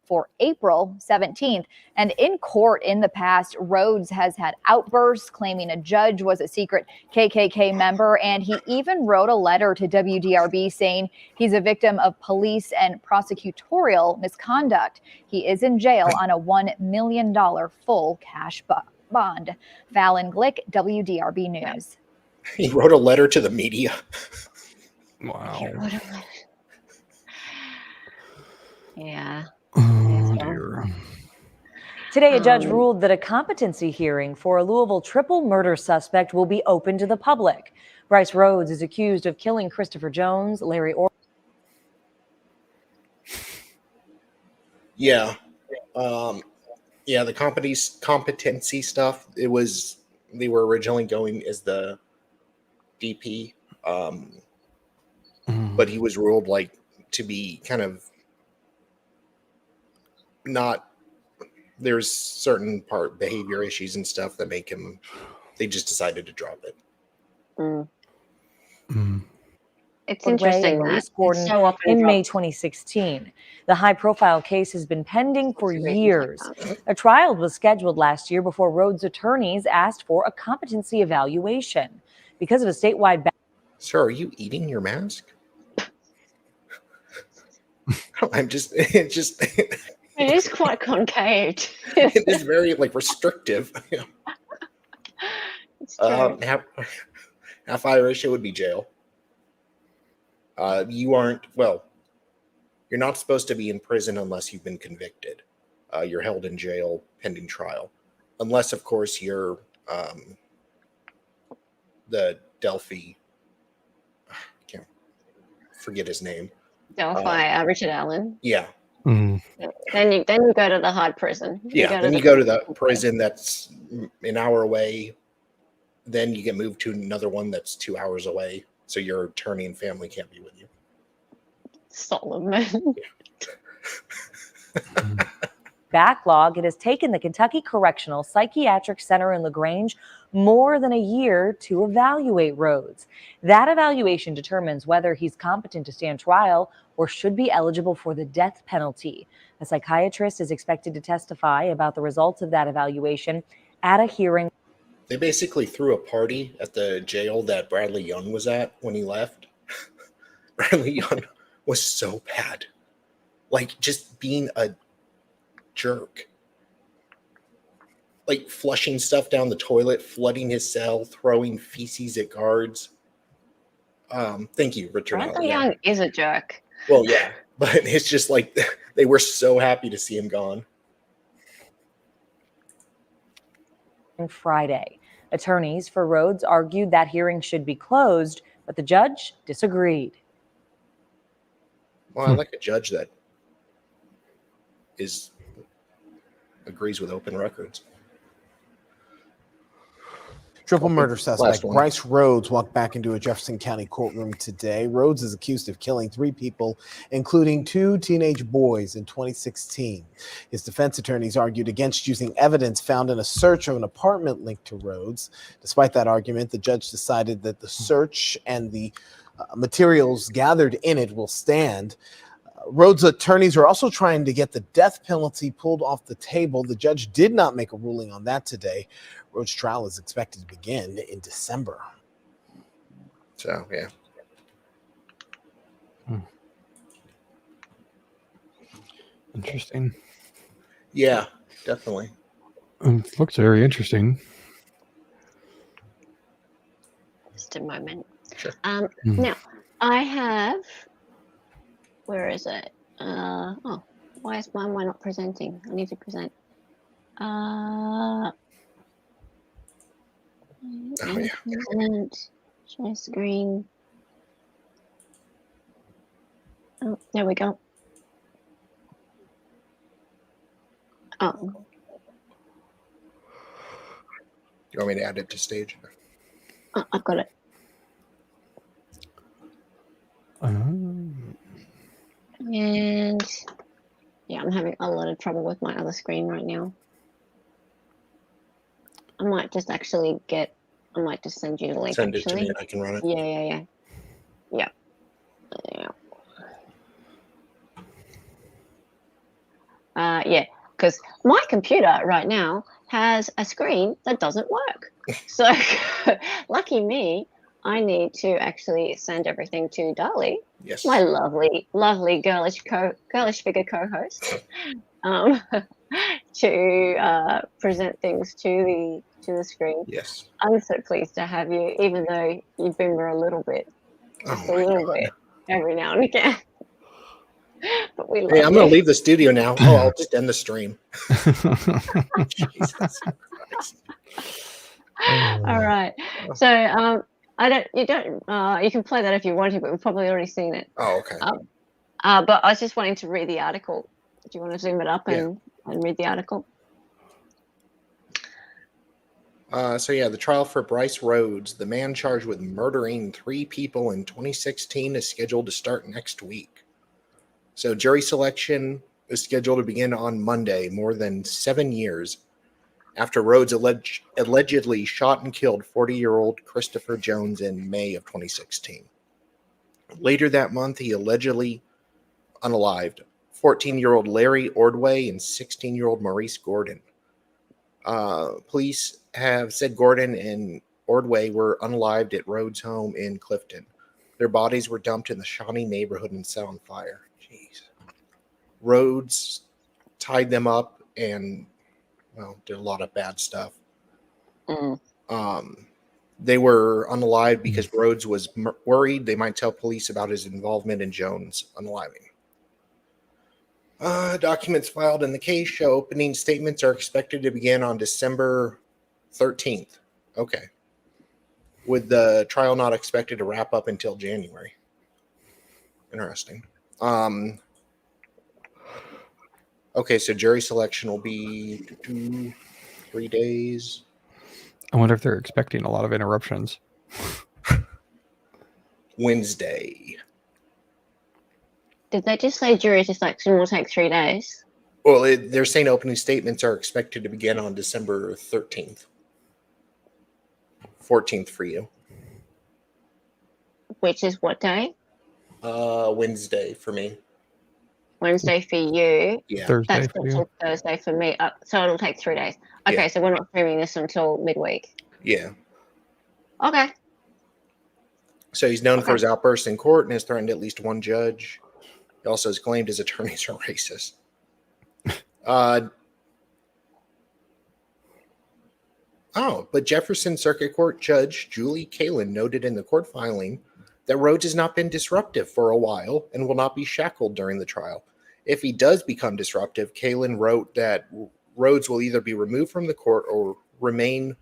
for April 17th. And in court in the past, Rhodes has had outbursts claiming a judge was a secret KKK member, and he even wrote a letter to WDRB saying he's a victim of police and prosecutorial misconduct. He is in jail on a $1 million full cash bond. Fallon Glick, WDRB News. He wrote a letter to the media. Wow. Yeah. Oh, dear. Today, a judge ruled that a competency hearing for a Louisville triple murder suspect will be open to the public. Brice Rhodes is accused of killing Christopher Jones, Larry Ordway. Yeah. The competency stuff, they were originally going as the DP, but he was ruled like to be kind of not, there's certain behavior issues and stuff that make him, they just decided to drop it. It's Ordway and interesting Maurice that Gordon it's so often in May dropped. 2016. The high-profile case has been pending for reasons like years. A trial was scheduled last year before Rhodes' attorneys asked for a competency evaluation. Because of a statewide Sir, are you eating your mask? I'm just, it just, It is quite concaved. it is very like restrictive. It's true. Half Irish, it would be jail. You aren't, well, you're not supposed to be in prison unless you've been convicted. You're held in jail pending trial. Unless, of course, you're the Delphi, I can't forget his name. Delphi, Richard Allen. Yeah. Mm. Then you go to the hard prison. Then you go to the prison that's an hour away. Then you get moved to another one that's 2 hours away. So your attorney and family can't be with you. Solomon. backlog, it has taken the Kentucky Correctional Psychiatric Center in LaGrange more than a year to evaluate Rhodes. That evaluation determines whether he's competent to stand trial or should be eligible for the death penalty. A psychiatrist is expected to testify about the results of that evaluation at a hearing. They basically threw a party at the jail that Bradley Young was at when he left. Bradley Young was so bad. Like, just being a jerk. Like, flushing stuff down the toilet, flooding his cell, throwing feces at guards. Thank you, Richard. Bradley Young is a jerk. Well, yeah, but it's just like they were so happy to see him gone. Friday, attorneys for Rhodes argued that hearing should be closed, but the judge disagreed. Well, I like a judge that agrees with open records. Triple murder suspect Brice Rhodes walked back into a Jefferson County courtroom today. Rhodes is accused of killing 3 people, including 2 teenage boys in 2016. His defense attorneys argued against using evidence found in a search of an apartment linked to Rhodes. Despite that argument, the judge decided that the search and the materials gathered in it will stand. Rhodes' attorneys are also trying to get the death penalty pulled off the table. The judge did not make a ruling on that today. Rhodes' trial is expected to begin in December. So, yeah. Interesting. Yeah, definitely. It looks very interesting. Just a moment. Sure. Now, I have... Where is it? Oh, why am I not presenting? I need to present. Present. Share screen. Oh, there we go. Oh. You want me to add it to stage? Oh, I've got it. And yeah, I'm having a lot of trouble with my other screen right now. I might just actually I might just send you the link. Send it to me and I can run it. Yeah. Yeah, because my computer right now has a screen that doesn't work. So lucky me, I need to actually send everything to DALI. Yes. My lovely, lovely girlish figure co-host, to present things to the screen. Yes. I'm so pleased to have you, even though you boomer a little bit, just a little bit, every now and again. But we love Hey, I'm you. going to leave the studio now. Oh, I'll just end the stream. Jesus Christ. All right. So, you can play that if you want to, but we've probably already seen it. Oh, okay. But I was just wanting to read the article. Do you want to zoom it up and read the article? The trial for Brice Rhodes, the man charged with murdering 3 people in 2016, is scheduled to start next week. So jury selection is scheduled to begin on Monday, more than 7 years after Rhodes allegedly shot and killed 40-year-old Christopher Jones in May of 2016. Later that month, he allegedly unalived 14-year-old Larry Ordway and 16-year-old Maurice Gordon. Police have said Gordon and Ordway were unalived at Rhodes' home in Clifton. Their bodies were dumped in the Shawnee neighborhood and set on fire. Jeez. Rhodes tied them up and, well, did a lot of bad stuff. They were unalived because Rhodes was worried they might tell police about his involvement in Jones' unaliving. Documents filed in the case show opening statements are expected to begin on December 13th. Okay. With the trial not expected to wrap up until January. Interesting. Okay, so jury selection will be 3 days. I wonder if they're expecting a lot of interruptions. Wednesday. Did they just say jury selection will take 3 days? Well, they're saying opening statements are expected to begin on December 13th. 14th for you. Which is what day? Wednesday for me. Wednesday for you. Yeah. Thursday That's for you. Thursday for me. So it'll take 3 days. Okay, Yeah. so we're not streaming this until midweek. Yeah. Okay. So he's known for his outbursts in court and has threatened at least one judge. He also has claimed his attorneys are racist. But Jefferson Circuit Court Judge Julie Kalin noted in the court filing that Rhodes has not been disruptive for a while and will not be shackled during the trial. If he does become disruptive, Kalin wrote that Rhodes will either be removed from the court or remain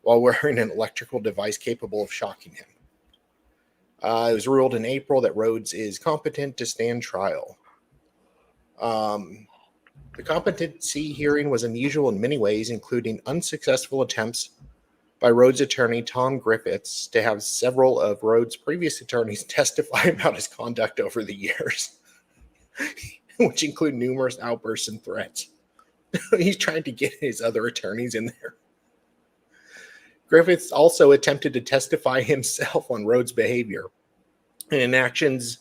while wearing an electrical device capable of shocking him. It was ruled in April that Rhodes is competent to stand trial. The competency hearing was unusual in many ways, including unsuccessful attempts by Rhodes' attorney Tom Griffiths to have several of Rhodes' previous attorneys testify about his conduct over the years, which include numerous outbursts and threats. He's trying to get his other attorneys in there. Griffiths also attempted to testify himself on Rhodes' behavior and inactions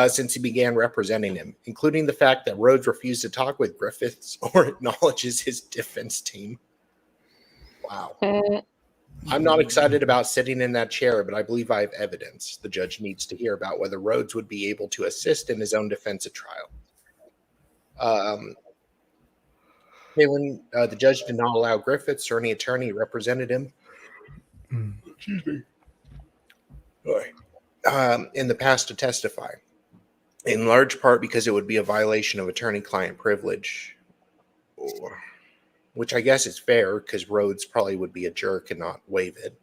since he began representing him, including the fact that Rhodes refused to talk with Griffiths or acknowledges his defense team. Wow. I'm not excited about sitting in that chair, but I believe I have evidence the judge needs to hear about whether Rhodes would be able to assist in his own defense at trial. When the judge did not allow Griffiths or any attorney who represented him in the past to testify, in large part because it would be a violation of attorney-client privilege, which I guess is fair because Rhodes probably would be a jerk and not waive it.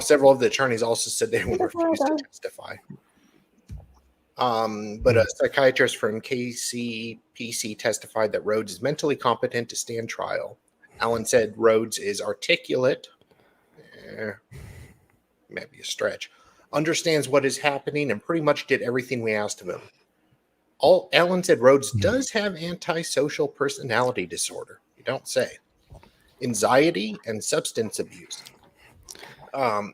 Several of the attorneys also said they would refuse to testify. But a psychiatrist from KCPC testified that Rhodes is mentally competent to stand trial. Allen said Rhodes is articulate, maybe a stretch, understands what is happening, and pretty much did everything we asked of him. Allen said Rhodes does have antisocial personality disorder. You don't say. Anxiety and substance abuse.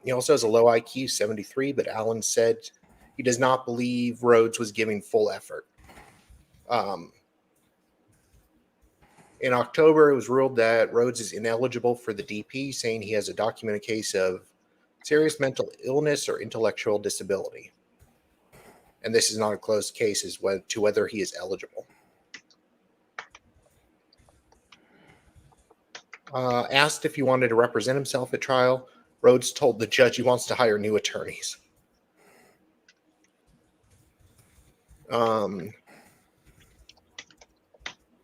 He also has a low IQ, 73, but Allen said he does not believe Rhodes was giving full effort. In October, it was ruled that Rhodes is ineligible for the DP, saying he has a documented case of serious mental illness or intellectual disability. And this is not a closed case as to whether he is eligible. Asked if he wanted to represent himself at trial, Rhodes told the judge he wants to hire new attorneys.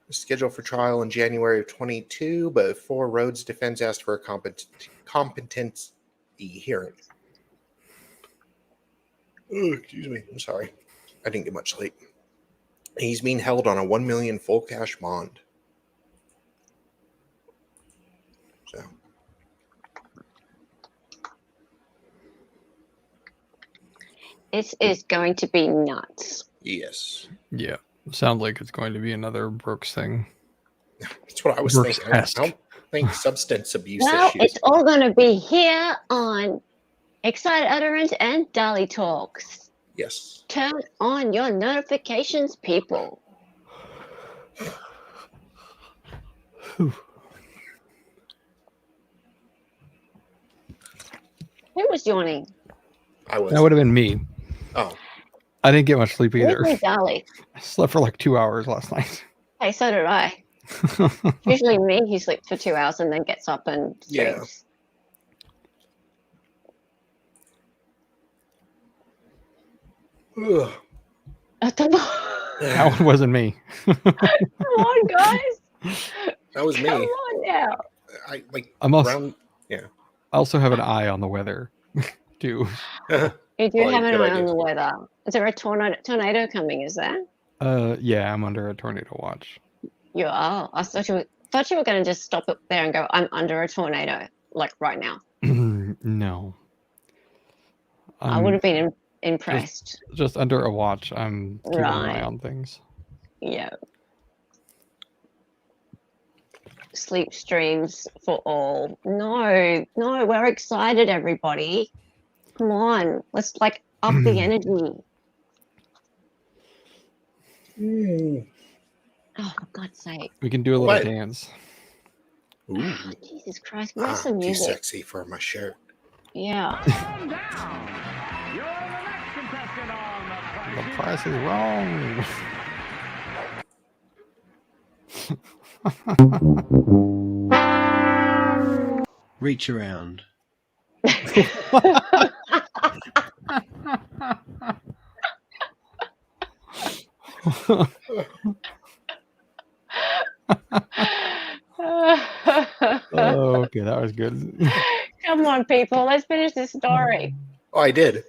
Scheduled for trial in January of 22, but before Rhodes' defense asked for a competency hearing. Excuse me. I'm sorry. I didn't get much sleep. He's being held on a $1 million full cash bond. So. This is going to be nuts. Yes. Yeah. Sounds like it's going to be another Brooks thing. That's what I was thinking. I don't think substance abuse Well, issues. it's all going to be here on Excited utterance and DALI talks. Yes. Turn on your notifications, people. Who was yawning? I was. That would have been me. Oh. I didn't get much sleep either. Where's my DALI? I slept for like 2 hours last night. Hey, so did I. Usually me, he sleeps for 2 hours and then gets up and streams. Yeah. That one wasn't me. Come on, guys. That was me. Come on now. Yeah. I also have an eye on the weather, too. You do have an eye on the weather. Is there a tornado coming? Is there? Yeah, I'm under a tornado watch. You are. I thought you were going to just stop it there and go, I'm under a tornado, like right now. No. I would have been impressed. Just under a watch. I'm keeping an eye Right. on things. Yeah. Sleep streams for all. No, we're excited, everybody. Come on. Let's like up the energy. Oh, for God's sake. We can do a little dance. Ooh. Jesus Christ. Where's some Too music? sexy for my shirt. Yeah. The price is wrong. Reach around. Oh, okay, that was good. Come on, people. Let's finish this story. Oh, I did.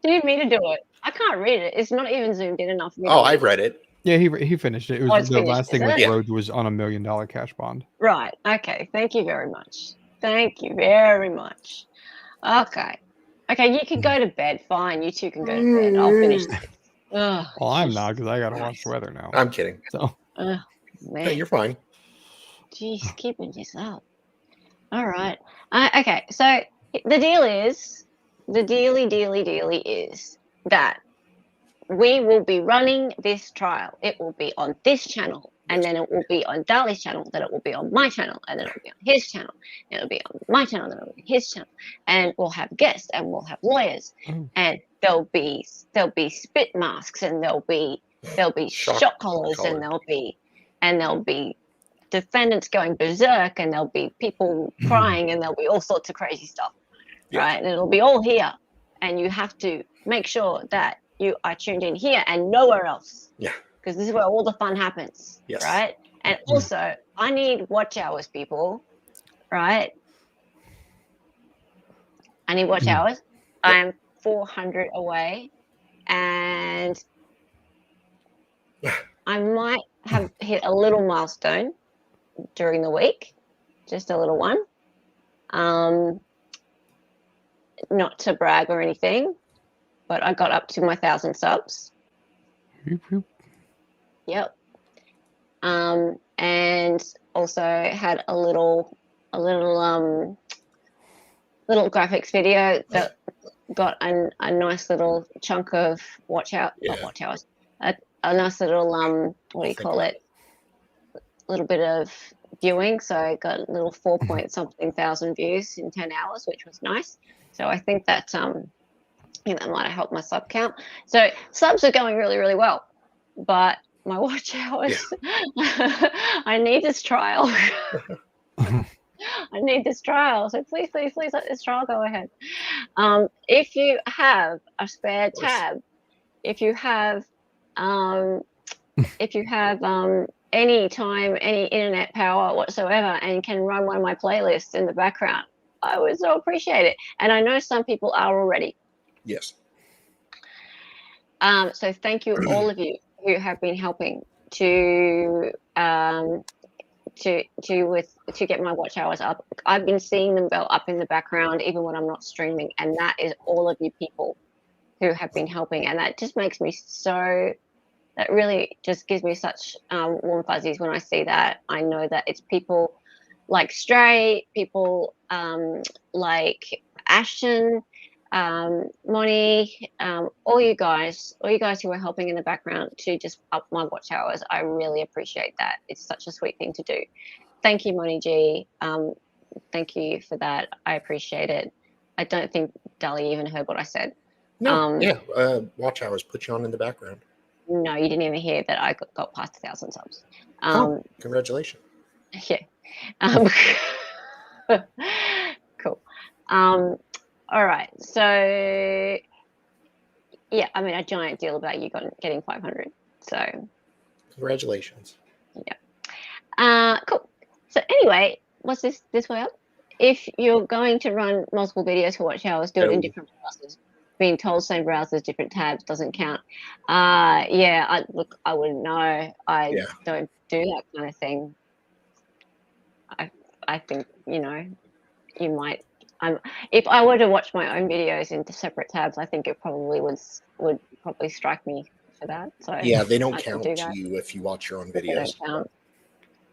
Do you need me to do it? I can't read it. It's not even zoomed in enough. Oh, I've read it. Yeah, he finished it. It Oh, was it's the finished, last thing is with it? Rhodes was on $1 million cash bond. Right. Okay. Thank you very much. Thank you very much. Okay. Okay, you can go to bed. Fine. You two can go to bed. I'll finish this. Ugh, Well, I'm not because I got to watch the weather now. I'm kidding. So man. Hey, you're fine. Jeez, keeping this up. All right. Okay, so the deal is, the dealy is that we will be running this trial. It will be on this channel, and then it will be on DALI's channel, then it will be on my channel, and then it will be on his channel, and it'll be on my channel, then it'll be his channel. And we'll have guests, and we'll have lawyers, and there'll be spit masks, and there'll be shot collars, and there'll be defendants going berserk, and there'll be people crying, and there'll be all sorts of crazy stuff, right? And it'll be all here, and you have to make sure that you are tuned in here and nowhere else. Yeah. Because this is where all the fun happens, Yes. right? And also, I need watch hours, people, right? I need watch hours. I'm 400 away, and I might have hit a little milestone during the week, just a little one. Not to brag or anything, but I got up to my 1,000 subs. Yep. And also had a little graphics video that got a nice little chunk of not watch hours, a nice little what do you call it? Little bit of viewing. So I got a little 4 point something thousand views in 10 hours, which was nice. So I think that that might have helped my sub count. So subs are going really, really well, but my watch hours, I need this trial. I need this trial. So please let this trial go ahead. If you have a spare tab, if you have any time, any internet power whatsoever, and can run one of my playlists in the background, I would so appreciate it. And I know some people are already. Yes. So thank you, all of you who have been helping to get my watch hours up. I've been seeing them go up in the background even when I'm not streaming, and that is all of you people who have been helping, and that just makes me so. That really just gives me such warm fuzzies when I see that. I know that it's people like Stray, people like Ashton, Moni, all you guys who are helping in the background to just up my watch hours. I really appreciate that. It's such a sweet thing to do. Thank you, Moni G. Thank you for that. I appreciate it. I don't think Dali even heard what I said. No, watch hours put you on in the background. No, you didn't even hear that I got past 1,000 subs. Congratulations. Yeah. Cool. All right. So, yeah, I mean, a giant deal about you getting 500. So, congratulations. Yeah. Cool. So anyway, what's this way up? If you're going to run multiple videos for watch hours, do it in different browsers. Being told same browsers, different tabs doesn't count. I wouldn't know. I don't do that kind of thing. I think, you might. If I were to watch my own videos into separate tabs, I think it probably would probably strike me for that. So yeah, they don't count to you if you watch your own videos. No.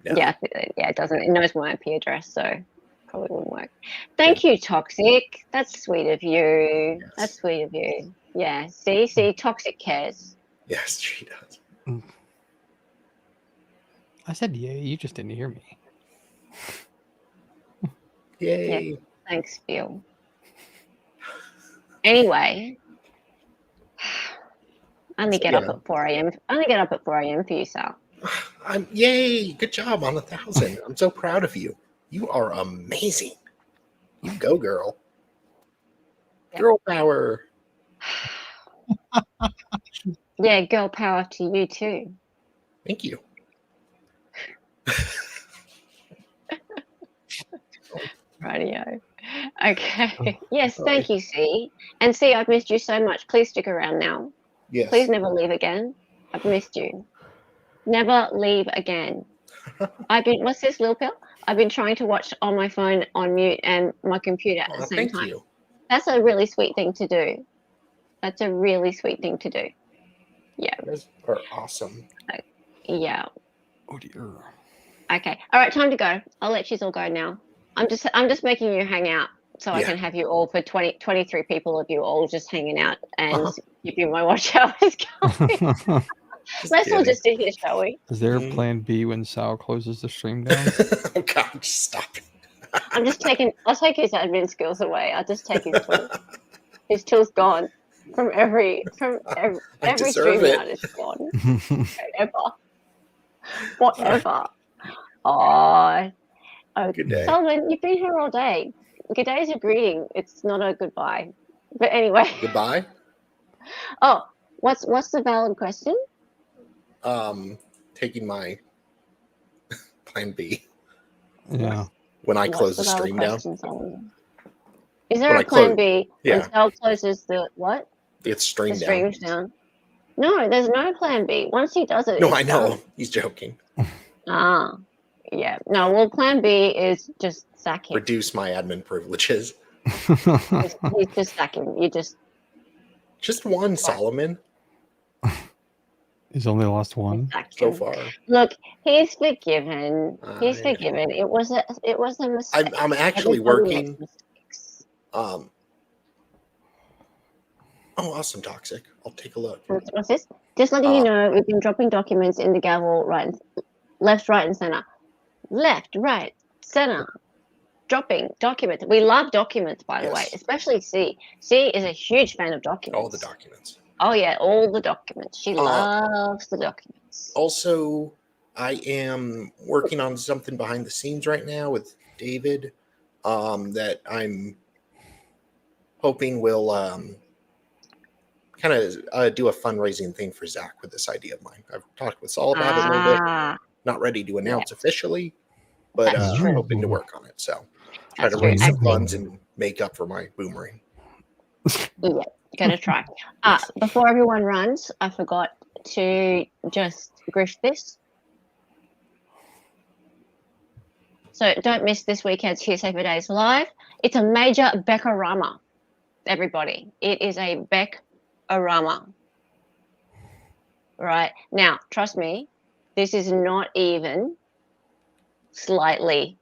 Yeah, it doesn't. It knows my IP address, so probably wouldn't work. Thank you, Toxic. That's sweet of you. Yes. That's sweet of you. Yeah. See, Toxic cares. Yes, she does. I said yay. You just didn't hear me. Yay. Yeah. Thanks, Phil. Anyway, I only get up at 4 a.m. I only get up at 4 a.m. for you, Sal. Yay! Good job on 1,000. I'm so proud of you. You are amazing. You go, girl. Yep. Girl power. Yeah, girl power to you too. Thank you. Radio. Okay. Yes, thank you, C. And C, I've missed you so much. Please stick around now. Yes. Please never leave again. I've missed you. Never leave again. What's this, Lil Pill? I've been trying to watch on my phone on mute and my computer at the same time. Thank you. That's a really sweet thing to do. That's a really sweet thing to do. Yeah. Those are awesome. Yeah. Oh dear. Okay. All right, time to go. I'll let you all go now. I'm just making you hang out so I can have you all for 23 people of you all just hanging out and keeping my watch hours going. Let's all just sit here, shall we? Is there a plan B when Sal closes the stream down? Oh God, just stop it. I'll take his admin skills away. I'll just take his tools. His tools gone from every stream out. It's gone. Whatever. Oh, good day. Solomon, you've been here all day. Good day is a greeting. It's not a goodbye. But anyway. Goodbye. Oh, what's the valid question? Taking my plan B. Yeah. When I close the stream down. Is there a plan B when Sal closes the what? It's stream the streams down. No, there's no plan B. Once he does it. No, I know. Done. He's joking. Yeah. No, well, plan B is just sack him. Reduce my admin privileges. He's just sack him. You just one, Solomon. He's only lost one so far. Look, he's forgiven. He's forgiven. It was a mistake. I'm actually working. Oh, awesome, Toxic. I'll take a look. What's this? Just letting you know, we've been dropping documents in the gavel left, right, and center. Left, right, center. Dropping documents. We love documents, by the way, especially C. C is a huge fan of documents. All the documents. Oh, yeah, all the documents. She loves the documents. Also, I am working on something behind the scenes right now with David that I'm hoping will kind of do a fundraising thing for Zach with this idea of mine. I've talked with Saul about it a little bit. Not ready to announce officially, but I'm hoping to work on it. So try to raise some funds and make up for my boomerang. Yeah, gonna try. Before everyone runs, I forgot to just grift this. So don't miss this weekend's Hearsay for Days live. It's a major Beckorama, everybody. It is a Beckorama. Right now, trust me, this is not even slightly.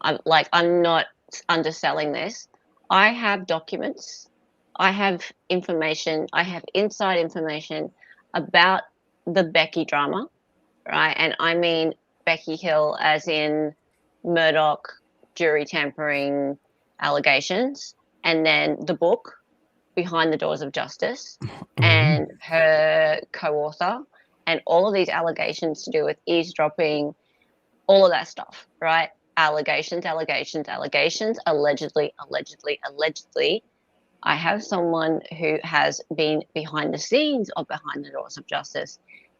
I'm not underselling this. I have documents. I have information. I have inside information about the Becky drama, right? And I mean Becky Hill as in Murdoch jury tampering allegations, and then the book Behind the Doors of Justice and her co-author, and all of these allegations to do with eavesdropping, all of that stuff, right? Allegations, allegedly. I have someone who has been behind the scenes of Behind the Doors of Justice,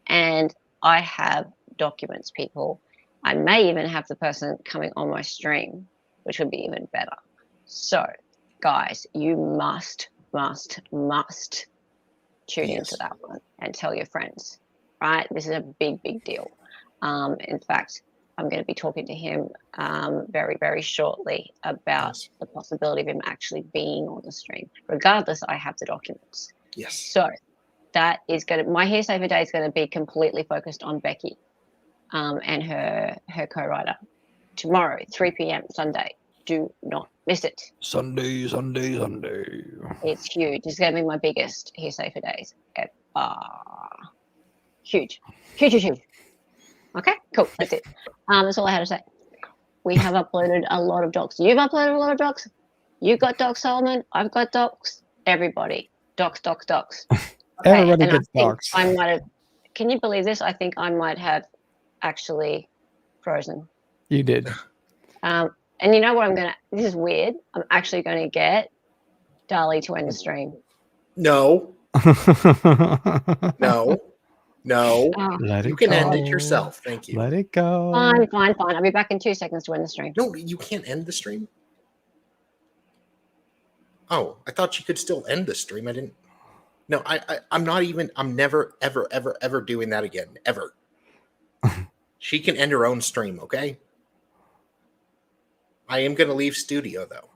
and I have documents, people. I may even have the person coming on my stream, which would be even better. So, guys, you must tune into that one and tell your friends, right? This is a big deal. In fact, I'm going to be talking to him very, very shortly about the possibility of him actually being on the stream. Regardless, I have the documents. Yes. So that is going to, my hearsay for today is going to be completely focused on Becky and her co-writer. Tomorrow, 3 p.m. Sunday. Do not miss it. Sunday. It's huge. It's going to be my biggest hearsay for days ever. Huge. Okay, cool. That's it. That's all I had to say. We have uploaded a lot of docs. You've uploaded a lot of docs. You've got docs, Solomon. I've got docs. Everybody. Docs. Okay, Everybody gets docs. I might have. Can you believe this? I think I might have actually frozen. You did. And you know what I'm gonna? This is weird. I'm actually going to get DALI to end the stream. No. Let you it can go. end it yourself. Thank you. Let it go. Fine. I'll be back in 2 seconds to end the stream. No, you can't end the stream. Oh, I thought you could still end the stream. I didn't. No, I'm not even. I'm never, ever doing that again. Ever. She can end her own stream. Okay. I am going to leave studio though.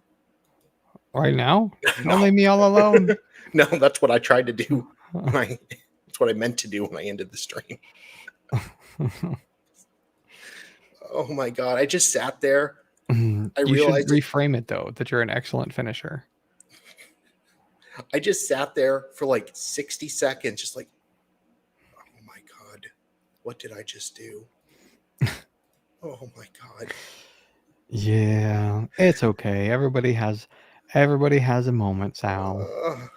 Right now? Don't leave me all alone. No, that's what I tried to do. That's what I meant to do when I ended the stream. Oh my God. I just sat there. You should reframe it though, that you're an excellent finisher. I just sat there for like 60 seconds, just like, oh my God, what did I just do? Oh my God. Yeah, it's okay. Everybody has a moment, Sal.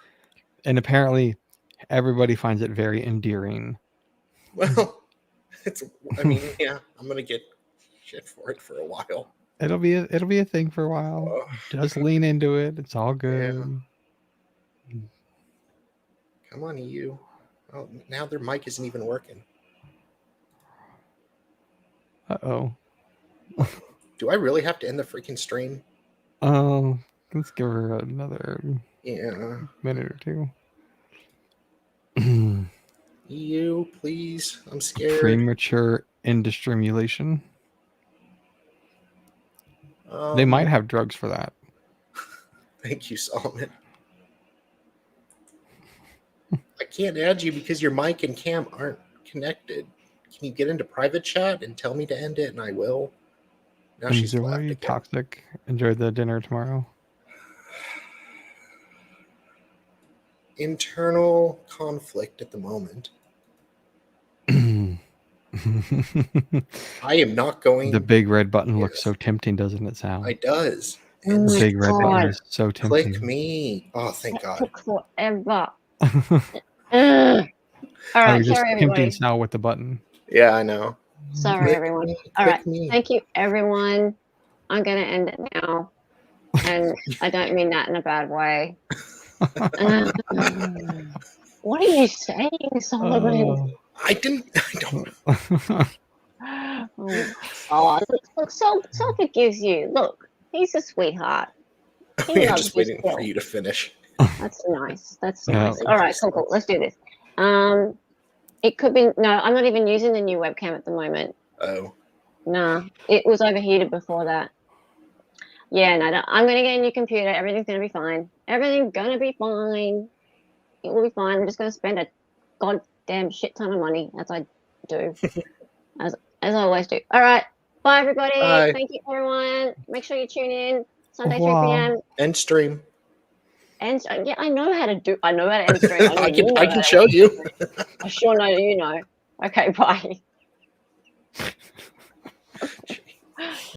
And apparently everybody finds it very endearing. Well, yeah, I'm going to get shit for it for a while. It'll be a thing for a while. Just lean into it. It's all good. Yeah. Come on, EU. Oh, now their mic isn't even working. Uh-oh. Do I really have to end the freaking stream? Let's give her another minute or two. EU, please. I'm scared. Premature endostimulation. They might have drugs for that. Thank you, Solomon. I can't add you because your mic and cam aren't connected. Can you get into private chat and tell me to end it, and I will? Now she's left again. Toxic. Enjoy the dinner tomorrow. Internal conflict at the moment. I am not going. The big red button looks so tempting, doesn't it, Sal? It does. The big red button is so tempting. Click me. Oh, thank God. Took forever. All right, just sorry, tempting everybody. Sal with the button. Yeah, I know. Sorry, everyone. All right, thank you, everyone. I'm going to end it now. And I don't mean that in a bad way. What are you saying, Solomon? I don't. Look, Sol forgives you. Look, he's a sweetheart. He I'm loves just you waiting still. for you to finish. That's nice. That's Yeah. nice. All right, cool. Let's do this. It could be, no, I'm not even using the new webcam at the moment. Oh. Nah, it was overheated before that. Yeah, no, I'm going to get a new computer. Everything's going to be fine. Everything's going to be fine. It will be fine. I'm just going to spend a goddamn shit ton of money, as I do. as I always do. All right. Bye, everybody. Bye. Thank you, everyone. Make sure you tune in. Sunday 3 p.m. End stream. And yeah, I know how to end stream. I can show you. I sure know you know. Okay, bye.